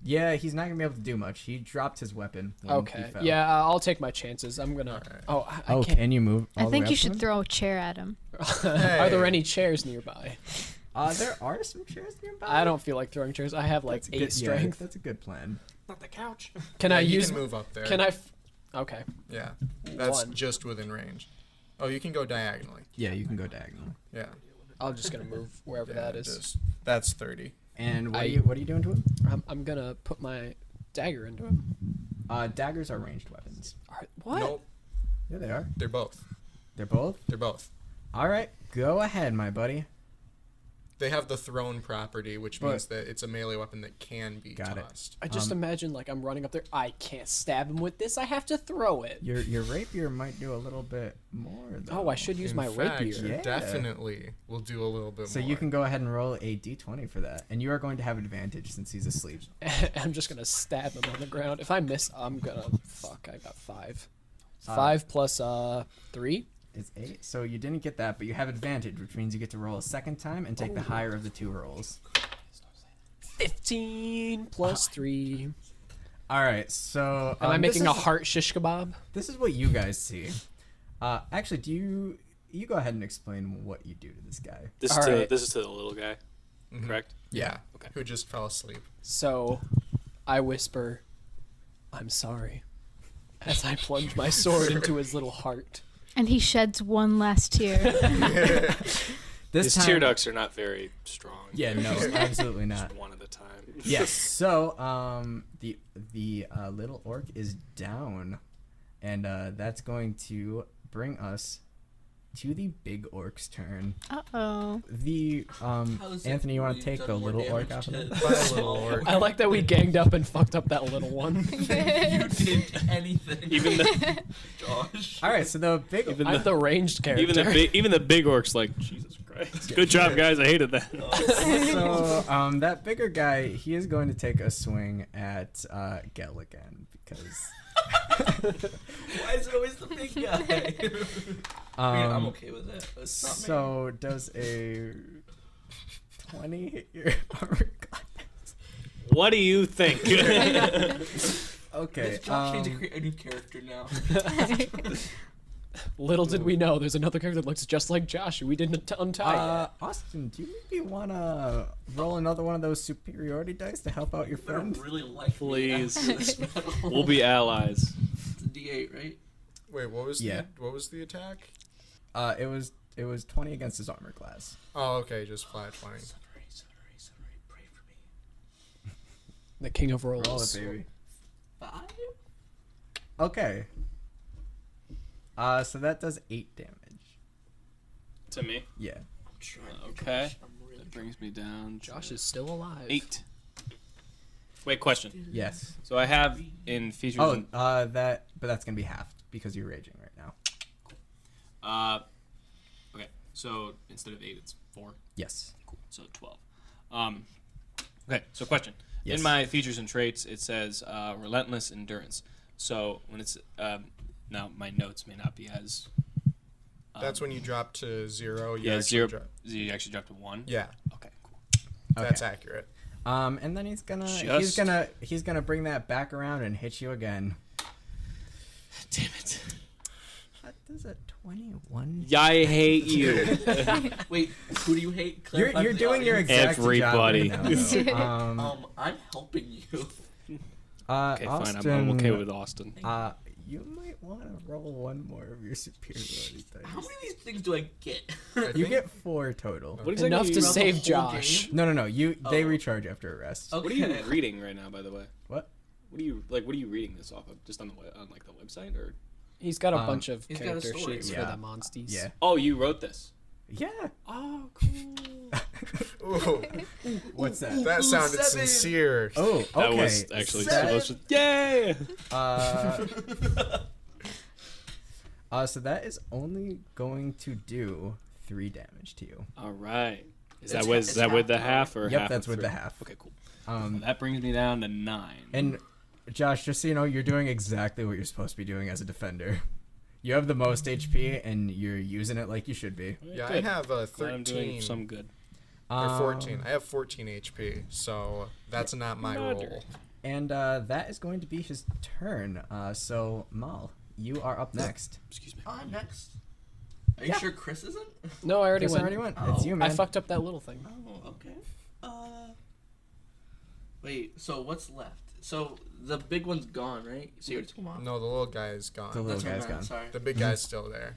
Yeah, he's not gonna be able to do much. He dropped his weapon. When Okay. He fell. Yeah, I'll take my chances. I'm gonna. Alright. Oh, I Oh, can't. can you move? I all the think way you up to should him? throw a chair at him. Are there any chairs nearby? There are some chairs nearby. I don't feel like throwing chairs. I have like That's 8 good, strength. Yeah, that's a good plan. Not the couch. Can Yeah, I you use? can move up there. Can I? Okay. Yeah, that's One. just within range. Oh, you can go diagonally. Yeah, you can go diagonal. Yeah. I'm just gonna move wherever Yeah, that is. just- that's 30. And I- what are you doing to him? I'm gonna put my dagger into him. Daggers are ranged weapons. All right. What? Nope, Yeah, they are. they're both. They're both. They're both. All right, go ahead, my buddy. They have the thrown property, which But- means that it's a melee weapon that can be Got it. tossed. I just imagine like I'm running up there. I can't stab him with this. I have to throw it. Your rapier might do a little bit more. Though. Oh, I should use In my fact, rapier. Yeah. definitely will do a little bit So more. you can go ahead and roll a d20 for that, and you are going to have advantage since he's asleep. I'm just gonna stab him on the ground. If I miss, I'm gonna fuck. I got 5. 5 plus 3. It's 8. So you didn't get that, but you have advantage, which means you get to roll a second time and take the higher of the 2 rolls. 15 plus 3. All right, so Am I making a this is- heart shish kebab? This is what you guys see. Actually, do you go ahead and explain what you do to this guy? This All is to right. this is to the little guy, Mhm. correct? Yeah. Okay. Who just fell asleep. So, I whisper, "I'm sorry," as I plunge my sword into his little heart. And he sheds one last tear. This His tear ducts are not very strong. Yeah, no, absolutely not. Just one at a time. Yes. So, the little orc is down, and that's going to bring us to the big orc's turn. Uh-oh. The How's it Anthony, you want to we've take done the more little orc damage off of to him? Bye, little orc. I like that we ganged up and fucked up that little one. You did anything. Even the Josh. All right. So the big even I'm the ranged character. even the big orcs like Jesus Christ. Good job, guys. I hated that. so that bigger guy, he is going to take a swing at Gel again because. Why is it always the big guy? I mean, I'm okay with it. It's not me. So does a 20 hit your armor class? What do you think? Okay. This Josh needs to create a new character now. Little did we know, there's another character that looks just like Josh who we didn't untie yet. Austin, do you maybe want to roll another one of those superiority dice to help out your You better friend? really like Please. me after this battle. We'll be allies. It's a D8, right? Wait, what was Yeah. what was the attack? It was 20 against his armor class. Oh, okay, just flat 20. Sunray, pray for me. The king of rolls. Roll it, baby. 5? Okay. So that does 8 damage. To me. Yeah. I'm trying. Okay. Josh, I'm really That brings me down. to Josh is still alive. 8. Wait, question. Yes. So I have in features. Oh, but that's gonna be halved because you're raging right now. Okay. So instead of 8, it's 4. Yes. Cool. So 12. Okay. So question. Yes. In my features and traits, it says relentless endurance. So when it's now my notes may not be as. That's when you drop to 0. You Yeah, actually 0. drop- You actually dropped to 1. Yeah, Okay. Cool. that's accurate. And then he's gonna bring that back around and hit you again. Damn it. What does a 21? Yeah, I hate you. Wait, who do you hate? You're Clarify for the doing your audience. exact Everybody. job right now, though. I'm helping you. Okay, Austin, fine. I'm okay with Austin. You might want to roll one more of your superiority How dice. many of these things do I get? You get 4 total. What exactly Enough are to you, throughout the save whole Josh. game? No. They Oh. recharge after a rest. Okay. What are you reading right now, by the way? What? What are you reading this off of? Just on the like the website or? He's got a bunch of he's got a character story. sheets Yeah. for the monsties. Yeah. Oh, you wrote this. Yeah. Oh, cool. Ooh, What's that? that sounded 7. sincere. Oh, okay. That was actually That- supposed to. Yay! So that is only going to do 3 damage to you. All right. Is It's that with the half, half or Yep, half? that's of with 3? the half. Okay, cool. Well, That that brings me down to 9. and Josh, just so you know, you're doing exactly what you're supposed to be doing as a defender. You have the most HP, and you're using it like you should be. Yeah, Good. I have a Glad I'm doing 13 some good. or 14. I have 14 HP, so that's not my Mother. roll. And that is going to be his turn. So Mal, you are up next. Excuse me. I'm next. Are you Yeah. sure Chris isn't? No, I already Chris went. already went. Oh. It's you, I man. fucked up that little thing. Oh, okay. Wait, so what's left? So the big one's gone, right? So you're come on. No, the little guy is gone. The little That's what I guy's meant, gone. Sorry. The big guy's still there.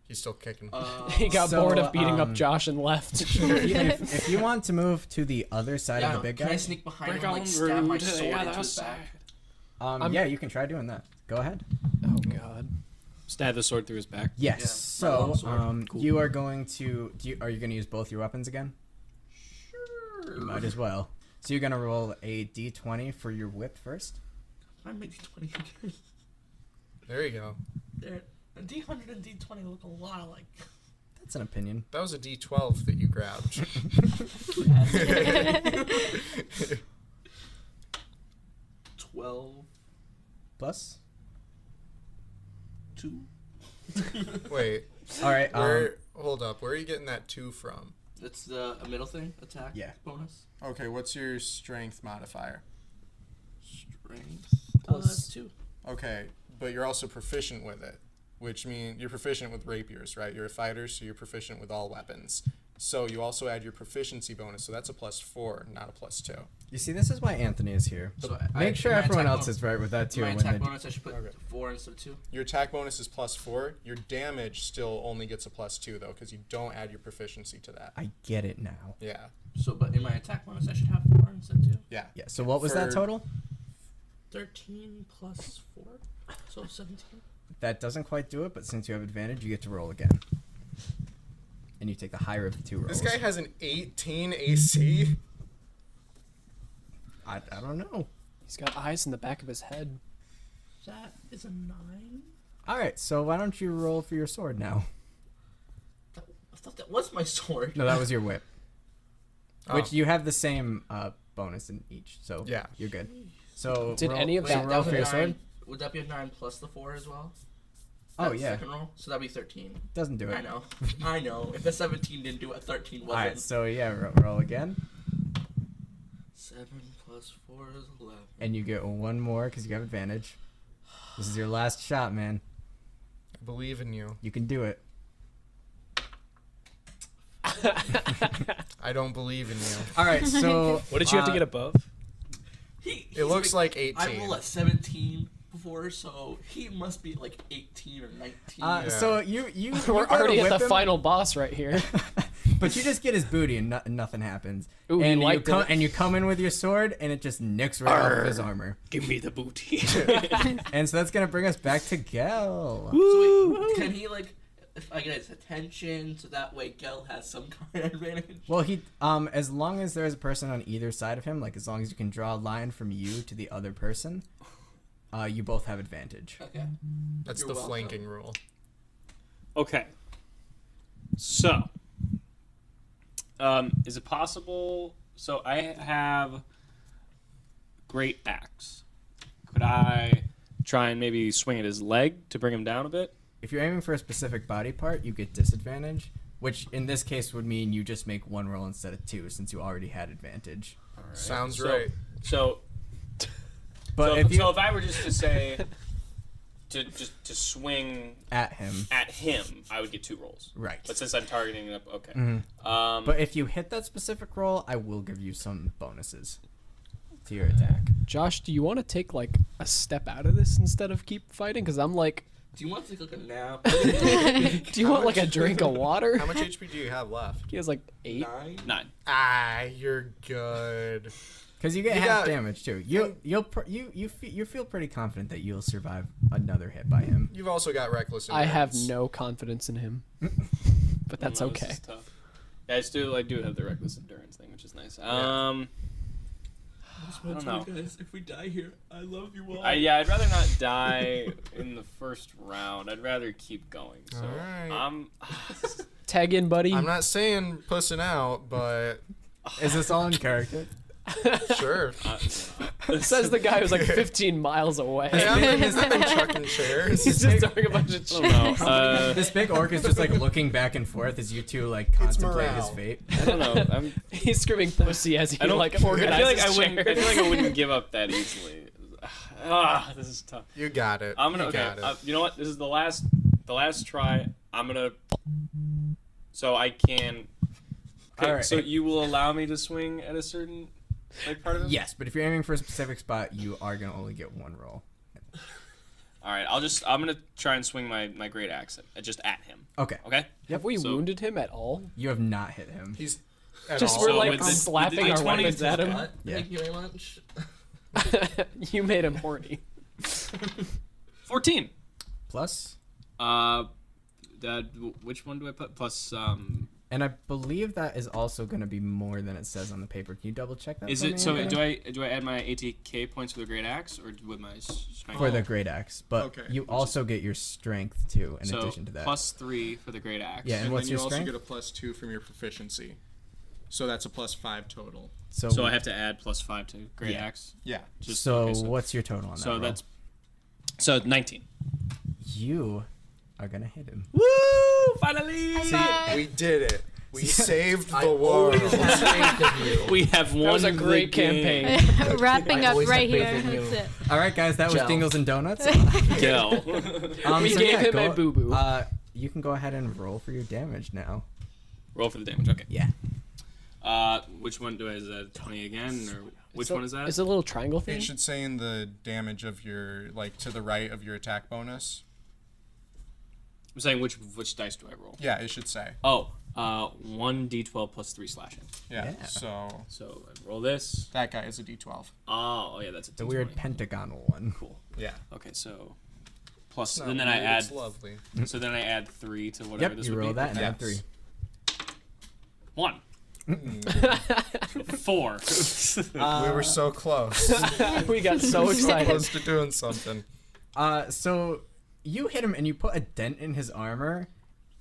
He's still kicking. He got So, bored of beating up um, Josh and left. if you want to move to the other side yeah, of the big can guy, I sneak behind Break him, on like stab my through to the sword into other his side. back? yeah, you can try doing that. Go ahead. Oh God. Stab the sword through his back. Yes. Yeah, So, my long sword. Cool. you are going to. Are you going to use both your weapons again? Sure. You might as well. So you're going to roll a d20 for your whip first. I'm making 20 again. There you go. There. A D100 and D20 look a lot alike. That's an opinion. That was a D12 that you grabbed. 12. Plus. 2. Wait, All right. hold up. Where are you getting that 2 from? That's the middle thing. Attack. Yeah. Bonus. Okay, what's your strength modifier? Strength. Plus 2. Okay, but you're also proficient with it, which means you're proficient with rapiers, right? You're a fighter, so you're proficient with all weapons. So you also add your proficiency bonus, so that's a +4, not a +2. You see, this is why Anthony is here. So Make sure my everyone attack else is right with that too. My when attack they- bonus, I should put Okay. 4 instead of 2. Your attack bonus is +4. Your damage still only gets a +2 though, because you don't add your proficiency to that. I get it now. Yeah, So, but in my attack bonus, I should have 4 instead of 2. yeah. Yeah. So what was that For- total? 13 plus 4, so 17. That doesn't quite do it, but since you have advantage, you get to roll again. And you take the higher of the 2 rolls. This guy has an 18 AC. I don't know. He's got eyes in the back of his head. That is a 9. All right. So why don't you roll for your sword now? I thought that was my sword. No, that was your whip. Oh. Which you have the same bonus in each, so Yeah. you're good. So Did roll, any of so that roll was for a your 9. sword? Would that be a 9 plus the 4 as well? Oh That yeah, Second roll, so that'd be 13. doesn't do it. I know. I know. If a 17 didn't do it, 13 All wasn't. right, so yeah, roll again, 7 plus 4 is 11. and you get one more because you have advantage. This is your last shot, man. I believe in you. You can do it. I don't believe in you. All right, so What did you have to get above? It looks like 18. I rolled a 17 before, so he must be like 18 or 19. so you We're go to already at whip the him, final boss right here. But you just get his booty and nothing happens. Ooh, and you liked it. and you come in with your sword and it just nicks right off of his armor. Give me the booty. And so that's gonna bring us back to Gel. So wait, can he like, if I get his attention, so that way Gel has some kind of advantage? Well, he as long as there's a person on either side of him, like as long as you can draw a line from you to the other person, you both have advantage. Okay. That's You're the welcome. flanking rule. Okay. So, is it possible? So I have great axe. Could I try and maybe swing at his leg to bring him down a bit? If you're aiming for a specific body part, you get disadvantage, which in this case would mean you just make one roll instead of two, since you already had advantage. All right. Sounds So- right. So, But so if I were just to say to swing at him, I would get 2 rolls. right? But since I'm targeting it up, okay. But if you hit that specific roll, I will give you some bonuses to your attack. Josh, do you want to take like a step out of this instead of keep fighting? Because I'm like, Do you want to take like a nap? do you want like a drink of water? How much HP do you have left? He has like 8. 9. Ah, you're good. Because you get You half got- damage too. You feel pretty confident that you'll survive another hit by him. You've also got reckless I have endurance. no confidence in him, but that's I don't know, this okay. is tough. Yeah, I do have the reckless endurance thing, which is nice. I don't know. Guys, if we die here, I love you all. I'd rather not die in the first round. I'd rather keep going. So Alright. Tag in, buddy. I'm not saying pussing out, but Is this all in character? sure. Says the guy who's like 15 miles away. Hey, I'm been chucking chairs. He's just throwing a bunch of I don't chairs. know. This big orc is just like looking back and forth as you two like contemplate his morale. fate. I don't know. He's screaming pussy as he I don't like I feel organizes like I wouldn't. I chairs. feel like I wouldn't give up that easily. This is tough. You got it. I'm gonna. You Okay. got it. You know what? This is the last try. I'm gonna. So I can. Okay. All right. So you will allow me to swing at a certain like part of it? Yes, but if you're aiming for a specific spot, you are gonna only get one roll. All right. I'm gonna try and swing my great axe just at him. Okay. Okay. Have we So- wounded him at all? You have not hit him. He's at Just all. we're So like with the- slapping with the our 20 weapons at him. Yeah. Thank you very much. You made him horny. 14. Plus, Which one do I put? Plus, and I believe that is also gonna be more than it says on the paper. Can you double check that? is for it me, so? Anthony? Do I add my ATK points for the great axe or with my strength? For the great axe, but Okay. you also get your strength too in so addition to that. plus 3 for the great axe. Yeah, and what's then you your also strength? get a +2 from your proficiency. So that's a +5 total. So I have to add plus 5 to great Yeah. axe. Yeah. So okay, what's your total on that? So roll? that's 19. You are gonna hit him. Woo! Finally! We did it. We saved I the world. always have faith in you. We have won. That was a the great game. campaign. Wrapping I up always right have here. faith in you. That's it. All right, guys, that was Gel. Dingles and Donuts. Gel. We gave him a boo-boo. You can go ahead and roll for your damage now. Roll for the damage. Okay. Yeah. Which one do I? Is that 20 again, or which So- one is that? Is it a little triangle thing? It should say in the damage of your, like, to the right of your attack bonus. I'm saying which dice do I roll? Yeah, it should say. Oh, 1d12 plus 3 slashing. Yeah. Yeah. So So I roll this. that guy is a D12. Oh yeah, that's a The weird D20. pentagonal one. Cool. Yeah. Okay, so plus. Not And then I weird, add. It's lovely. So then I add 3 to whatever Yep, this you would roll be. that and add Yes. 3. 1. 4. We were so close. We got so so excited. close to doing something. So you hit him and you put a dent in his armor,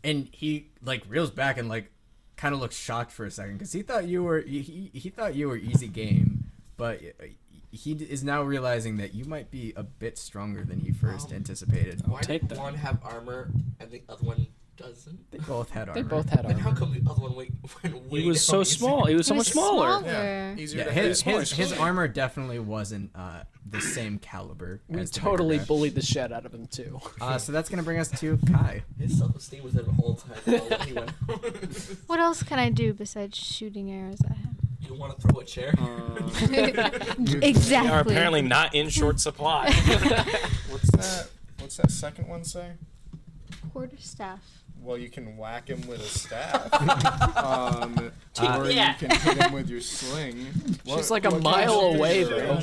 and he like reels back and like kind of looks shocked for a second because he thought you were he thought you were easy game, but he is now realizing that you might be a bit stronger than he first anticipated. Why take did that. one have armor and the other one doesn't? They both had armor. They both had Then how armor. come the other one went way He was down so easier? small. He was so He much was smaller. Yeah. Easier Yeah, to his hit. his armor definitely wasn't the same caliber. We as the bigger totally guy. bullied the shit out of him too. So that's gonna bring us to Kai. His self-esteem was at an all-time low anyway. What else can I do besides shooting arrows at him? You want to throw a chair? Exactly. Are apparently not in short supply. What's that? What's that second one say? Quarterstaff. Well, you can whack him with a staff. Or you can hit him with your sling. She's like a mile away, though.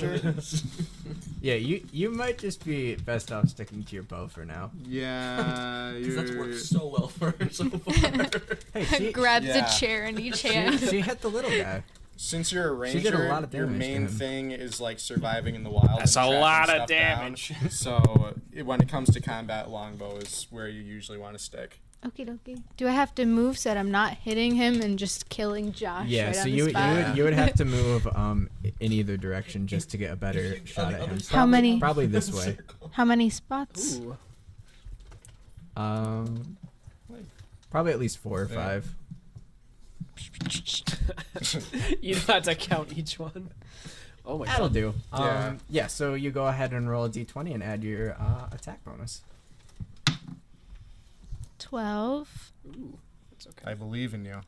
Yeah, you might just be best off sticking to your bow for now. Yeah, Because that's worked so well for her so far. Hey, she Grabs a chair in each hand. she hit the little guy. Since you're a ranger, She did a lot of your damage to main him. thing is like surviving in the wild. That's and a tracking lot of stuff down. damage. So when it comes to combat, longbow is where you usually want to stick. Okie dokie. Do I have to move so that I'm not hitting him and just killing Josh? Yeah, right so on the you spot? would have to move in either direction just to get a better shot at him. How many? Probably this way. How many spots? Ooh. Probably at least 4 or Yeah. 5. You don't have to count each one. Oh my That'll god. do. Yeah. Yeah. So you go ahead and roll a d20 and add your attack bonus. 12. Ooh, that's okay. I believe in you.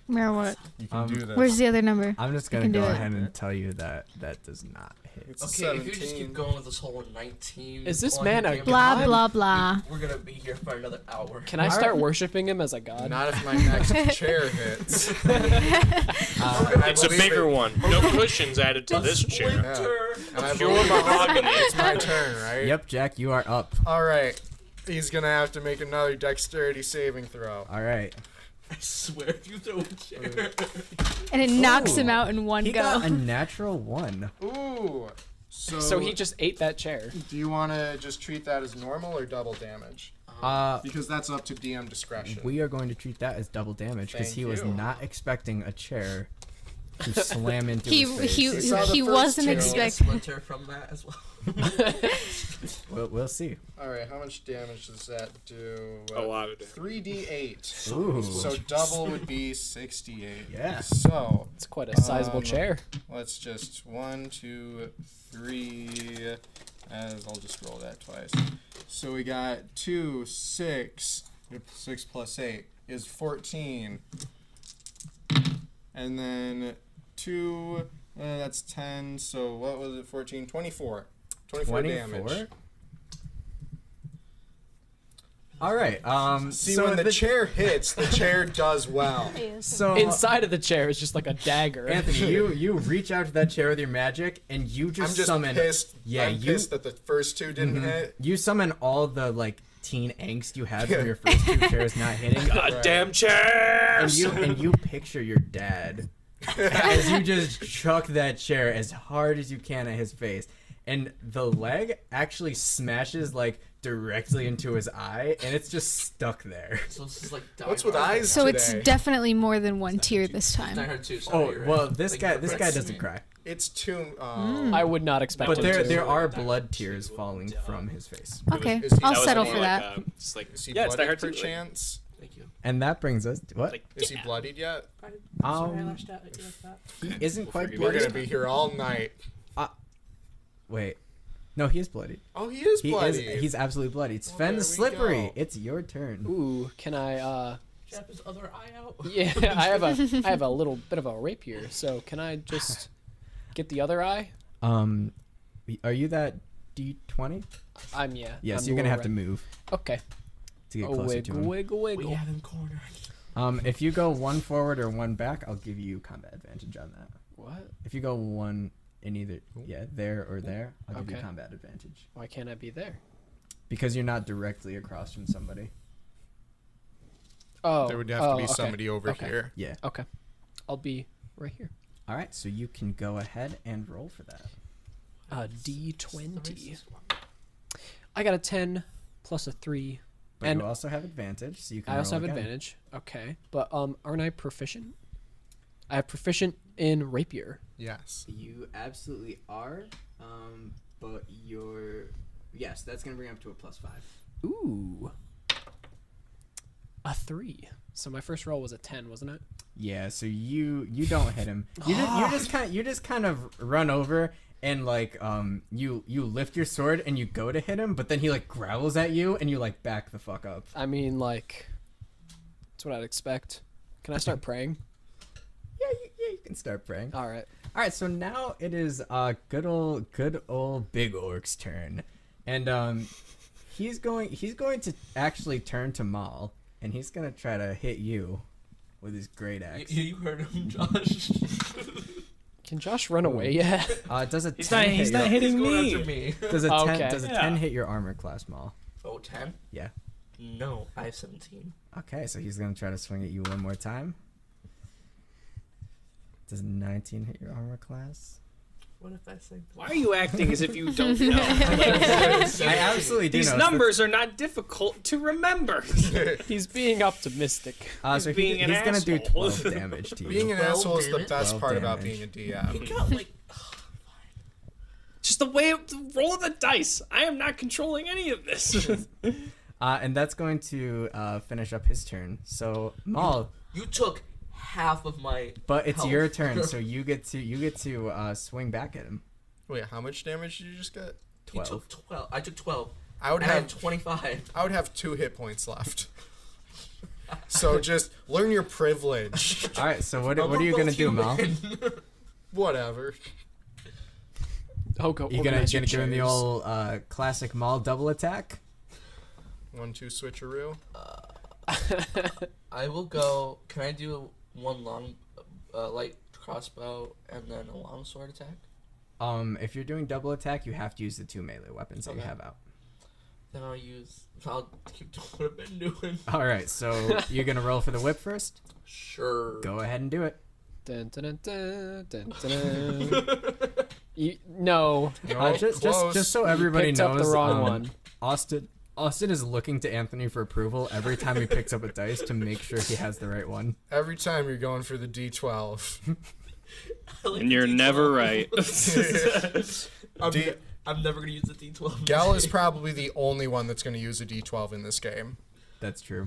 Where what? You can do this. Where's the other number? I'm just I gonna can do go it. ahead and tell you that does not hit. It's Okay, if you just 17. keep going with this whole 19. Is this 20 man a game, Blah, God? blah, blah. We're gonna be here for another hour. Can I start worshiping him as a god? Not if my next chair hits. It's a bigger one. No cushions added to this chair. Winter. And I Pure believe mahogany. it's my turn, right? Yep, Jack, you are up. All right. He's gonna have to make another dexterity saving throw. All right. I swear, if you throw a chair. And it knocks him out in one He go. got a natural 1. Ooh. So he just ate that chair. Do you want to just treat that as normal or double damage? Because that's up to DM discretion. We are going to treat that as double damage because Thank he was you. not expecting a chair to slam into He his face. he He saw the he first wasn't two. expecting. Splinter from that as well. We'll see. All right, how much damage does that do? A lot of damage. 3d8. Ooh. So double would be 68. Yeah. So It's quite a sizable chair. let's just 1, 2, 3. As I'll just roll that twice. So we got 2, 6. 6 plus 8 is 14. And then 2. That's 10. So what was it? 14. 24. 24 damage. All right. See, so when the chair hits, the chair does well. so Inside of the chair is just like a dagger. Anthony, you reach out to that chair with your magic, and you just I'm just summon. pissed. Yeah, I'm pissed that the first two didn't hit. You summon all the like teen angst you had from your first 2 chairs not hitting. Goddamn chairs! And you picture your dad as you just chuck that chair as hard as you can at his face, and the leg actually smashes like directly into his eye, and it's just stuck there. So this is like. What's with eyes So today? it's definitely more than one tier this I time. heard two. Sorry, Oh you're well, right. this Thank you guy for doesn't correcting me. cry, It's two. I would not expect but him there to. there are blood tears falling from his face, Okay, Is he- I'll That was settle more for like, that. just like, Is he yeah, it's bloodied that hard to perchance? Thank you. and that brings us to what? like, Is he bloodied yet? He isn't quite forgive We're bloody. gonna be here all night. Wait, no, he is bloodied. Oh, he is He bloodied. is. He's absolutely bloodied. Sven there the we Slippery. go. It's your turn. Ooh, can I? Jab his other eye out. Yeah, I have a little bit of a rapier. So can I just get the other eye? Are you that D20? Yeah. Yes, I'm you're gonna have to right. move Okay. to get Oh, closer to wiggle, him. wiggle, We wiggle. have him cornered. If you go 1 forward or 1 back, I'll give you combat advantage on that. What? If you go 1 in either, there or there, I'll give you Okay. combat advantage Why can't I be there? because you're not directly across from somebody. Oh. There would have to be okay. somebody over Okay. here. Yeah. Okay. I'll be right here. All right, so you can go ahead and roll for that. D20. I got a 10 plus a 3. But And you also have advantage, so you can. I also roll have again. advantage. Okay. But aren't I proficient? I have proficient in rapier. Yes. You absolutely are, but yes, that's gonna bring up to a +5. Ooh. A 3. So my first roll was a 10, wasn't it? Yeah, so you don't hit him. You just kind of run over and like you lift your sword and you go to hit him, but then he like growls at you and you like back the fuck up. I mean, like, that's what I'd expect. Can I start praying? Yeah, you can start praying. All right. All right, so now it is good old Big Orc's turn, and he's going to actually turn to Maul, and he's gonna try to hit you with his great axe. You heard him, Josh. Can Josh run away yet? Does a He's 10 not. hit He's your, not hitting He's going me. after me. Does a 10 Okay. does a Yeah. 10 hit your armor class, Maul? Oh, 10? Yeah. No, I have 17. Okay, so he's gonna try to swing at you one more time. Does 19 hit your armor class? What if I say? Why are you acting as if you don't know? I absolutely do These know. numbers are not difficult to remember. He's being optimistic. So He's being an he's gonna do asshole. 12 damage to you. Being an 12 asshole is the damage? best 12 part about damage. being a DM. He got like. Just the way the roll of the dice. I am not controlling any of this. And that's going to finish up his turn. So Maul, You took half of my. but it's health. your turn, so you get to swing back at him. Wait, how much damage did you just get? He 12. took 12. I took 12. I would I had have 25. I would have 2 hit points left. So just learn your privilege. All right. So what are you gonna do, Maul? Whatever. Oh, go. You gonna give him the old classic Maul double attack? 1-2 switcheroo. I will go. Can I do one long, light crossbow and then a long sword attack? If you're doing double attack, you have to use the 2 melee weapons that you Okay. have out. Then I'll keep doing what I've been doing. All right. So you're gonna roll for the whip first. Sure. Go ahead and do it. Dun, dun, dun, dun, dun, dun. No. No, just close. so everybody Picked knows, up the wrong one. Austin is looking to Anthony for approval every time he picks up a dice to make sure he has the right one. Every time you're going for the D12. And you're never right. I'm never gonna use the D12. Gal is probably the only one that's going to use a D12 in this game. That's true.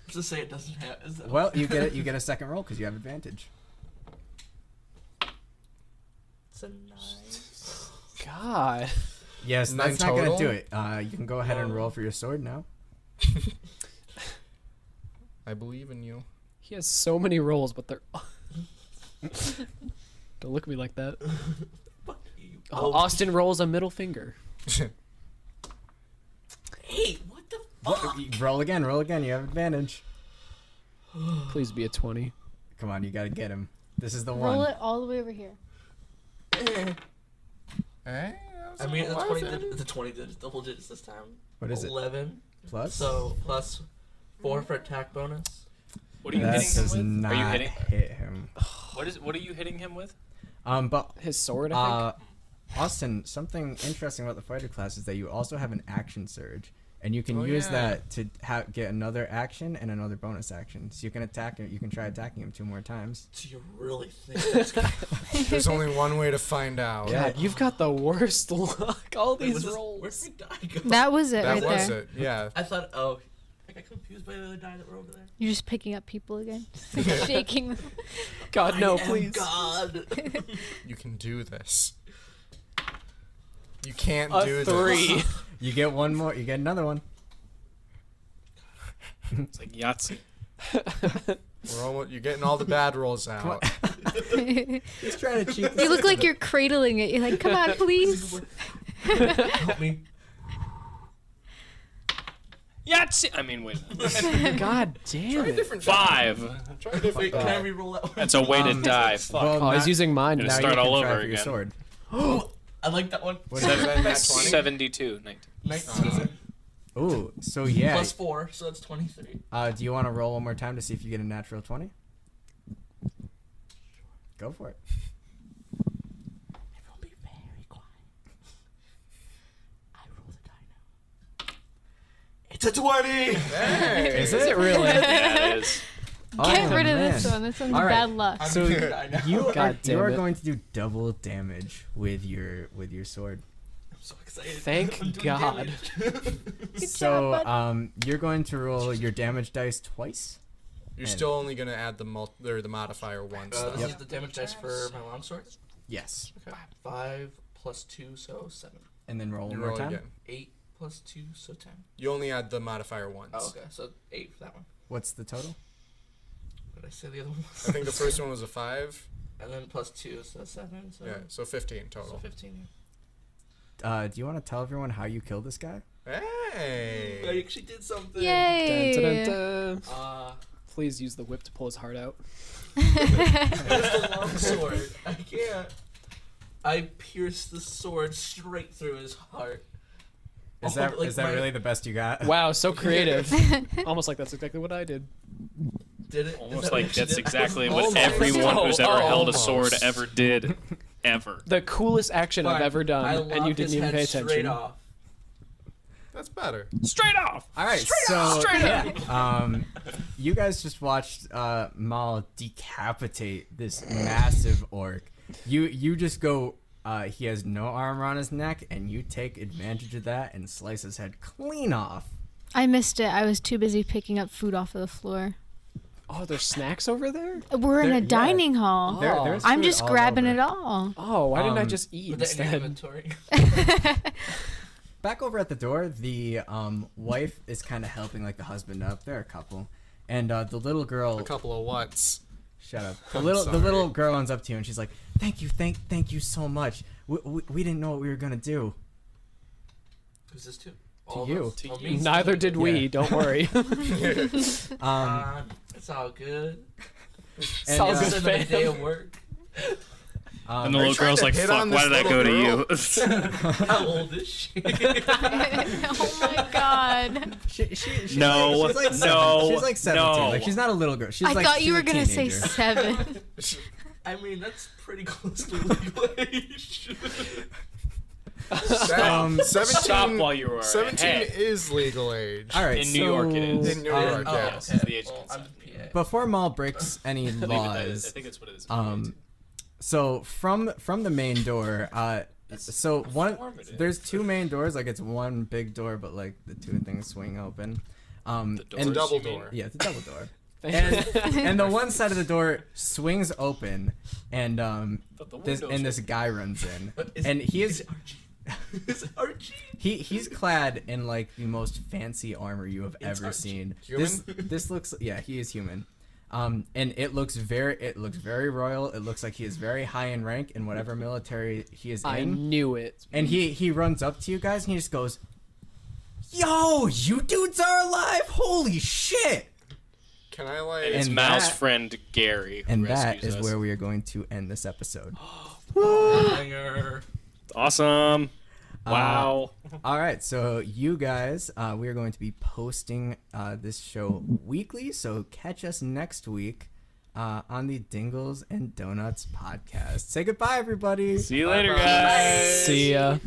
Just say it doesn't have. Is that Well, you get a second roll because you have advantage. It's a 9. God. Yes, 9 that's not gonna total? do it. You can go ahead and roll for your sword now. I believe in you. He has so many rolls, but they're. Don't look at me like that. Fuck you. Austin rolls a middle finger. Hey, what the fuck? Roll again. You have advantage. Please be a 20. Come on, you gotta get him. This is the Roll one. it all the way over here. Eh? I mean, it's a 20 digits, double digits this time. What is it? 11. Plus. So plus 4 for attack bonus. What are you That hitting him does with? not Are you hitting? hit him. What are you hitting him with? But His sword, I think. Austin, something interesting about the fighter class is that you also have an action surge, and you can Oh, use yeah. that to get another action and another bonus action. So you can attack him. You can try attacking him 2 more times. Do you really think that's gonna There's only one way to find out. God, you've got the worst luck. All Wait, these was this- rolls. Where's my die go? That was it That right was there. it. Yeah. I thought, oh, I got confused by the other die that were over there. You're just picking up people again, just like shaking them. God, no, I am please. God. You can do this. You can't A do 3. this. You get one more. You get another one. It's like Yahtzee. You're getting all the bad rolls out. He's trying to cheat. You look like you're cradling it. You're like, come on, please. Help me. Yahtzee. I mean, wait. God damn it. 5. Try a different Wait, can I die. re-roll that one? That's a weighted die. Fuck. Well, Oh, he's now- using mine. Gonna now start you all can try over for your again. sword. I like that one. What is it? Nat 20? 72. 19. 19. Ooh, so yeah. Plus 4, so that's 23. Do you want to roll one more time to see if you get a natural 20? Go for it. Everyone be very quiet. I roll the die now. It's a 20! Hey. Is Is it really? Yeah, it is. Get Oh, rid of this man. one. This one's All right. bad luck. So I know. you are, God you are damn it. going to do double damage with your sword. I'm so excited. Thank I'm doing God. damage. So job, bud. you're going to roll your damage dice twice. You're still only going to add the modifier once. This though. is the damage dice for my longsword. Yes. Okay. 5 plus 2, so 7. And then roll You one more roll time. again. 8 plus 2, so 10. You only add the modifier once. Oh, okay, so 8 for that one. What's the total? What did I say the other one was? I think the first one was a 5. And then plus 2, so 7. So, Yeah, so 15 so total. 15. do you want to tell everyone how you killed this guy? Hey. I actually did something. Yay! Dun, dun, dun. Please use the whip to pull his heart out. It was the long sword. I can't. I pierced the sword straight through his heart. Is Oh, that like is that my- really the best you got? Wow, so creative. Almost like that's exactly what I did. Did it? Is Almost that like what you that's did? exactly what Almost. everyone who's ever held a Almost. sword ever did. Ever. The coolest action I've Fine. ever done, I and you lopped didn't his even head pay Straight attention. off. That's better. Straight off! All right, you guys just watched Mal decapitate this massive orc. You just go. He has no armor on his neck, and you take advantage of that and slice his head clean off. I missed it. I was too busy picking up food off of the floor. Oh, there's snacks over there? We're in There- a yeah. dining hall. There's I'm food just all grabbing over. it all. Oh, why didn't I Um, just eat Put that in your instead? inventory. Back over at the door, the wife is kind of helping like the husband up. They're a couple, and the little girl. A couple of what's? Shut up. The I'm little sorry. girl runs up to you and she's like, "Thank you so much. We didn't know what we were gonna do." Who's this to? you. To Oh, you. me. Neither did we, Yeah. don't worry. It's all good. And, all uh, good, It's another fam. day of work. And the Are you little trying girl's to like, hit fuck, on why this did that go to little you? How old is she? Oh my god. She's No, like, she's like no, she's like 17. no. Like she's not a little girl. She's I like thought she's you were a gonna say teenager. 7. I mean, that's pretty close to legal age. 17, Stop while you were 17 ahead. is legal age. All right, In New York it is. In New York, Oh, yeah. Yes, it's the age of Well, I'm consent. PA. Before Maul breaks any I believe that is. I laws, think that's what it is. so from the main door, so one informative. there's two main doors. Like it's one big door, but like the two things swing open. The doors, and double you mean? door. yeah, it's a double door. and the one side of the door swings open, and But the this windows this are- guy runs in, Is- and he is Is it Archie? he's clad in like the most fancy armor you have ever Archie. seen. Human? This looks he is human. And it looks very royal. It looks like he is very high in rank in whatever military he is I in. knew it. And he runs up to you guys and he just goes, "Yo, you dudes are alive! Holy shit!" Can I like? And it's And Mal's that- friend Gary. Who And that rescues is us. where we are going to end this episode. Banger. Awesome. Wow. All right, so you guys, we are going to be posting this show weekly. So catch us next week on the Dingles and Donuts podcast. Say goodbye, everybody. See you later, Bye-bye. guys. See ya.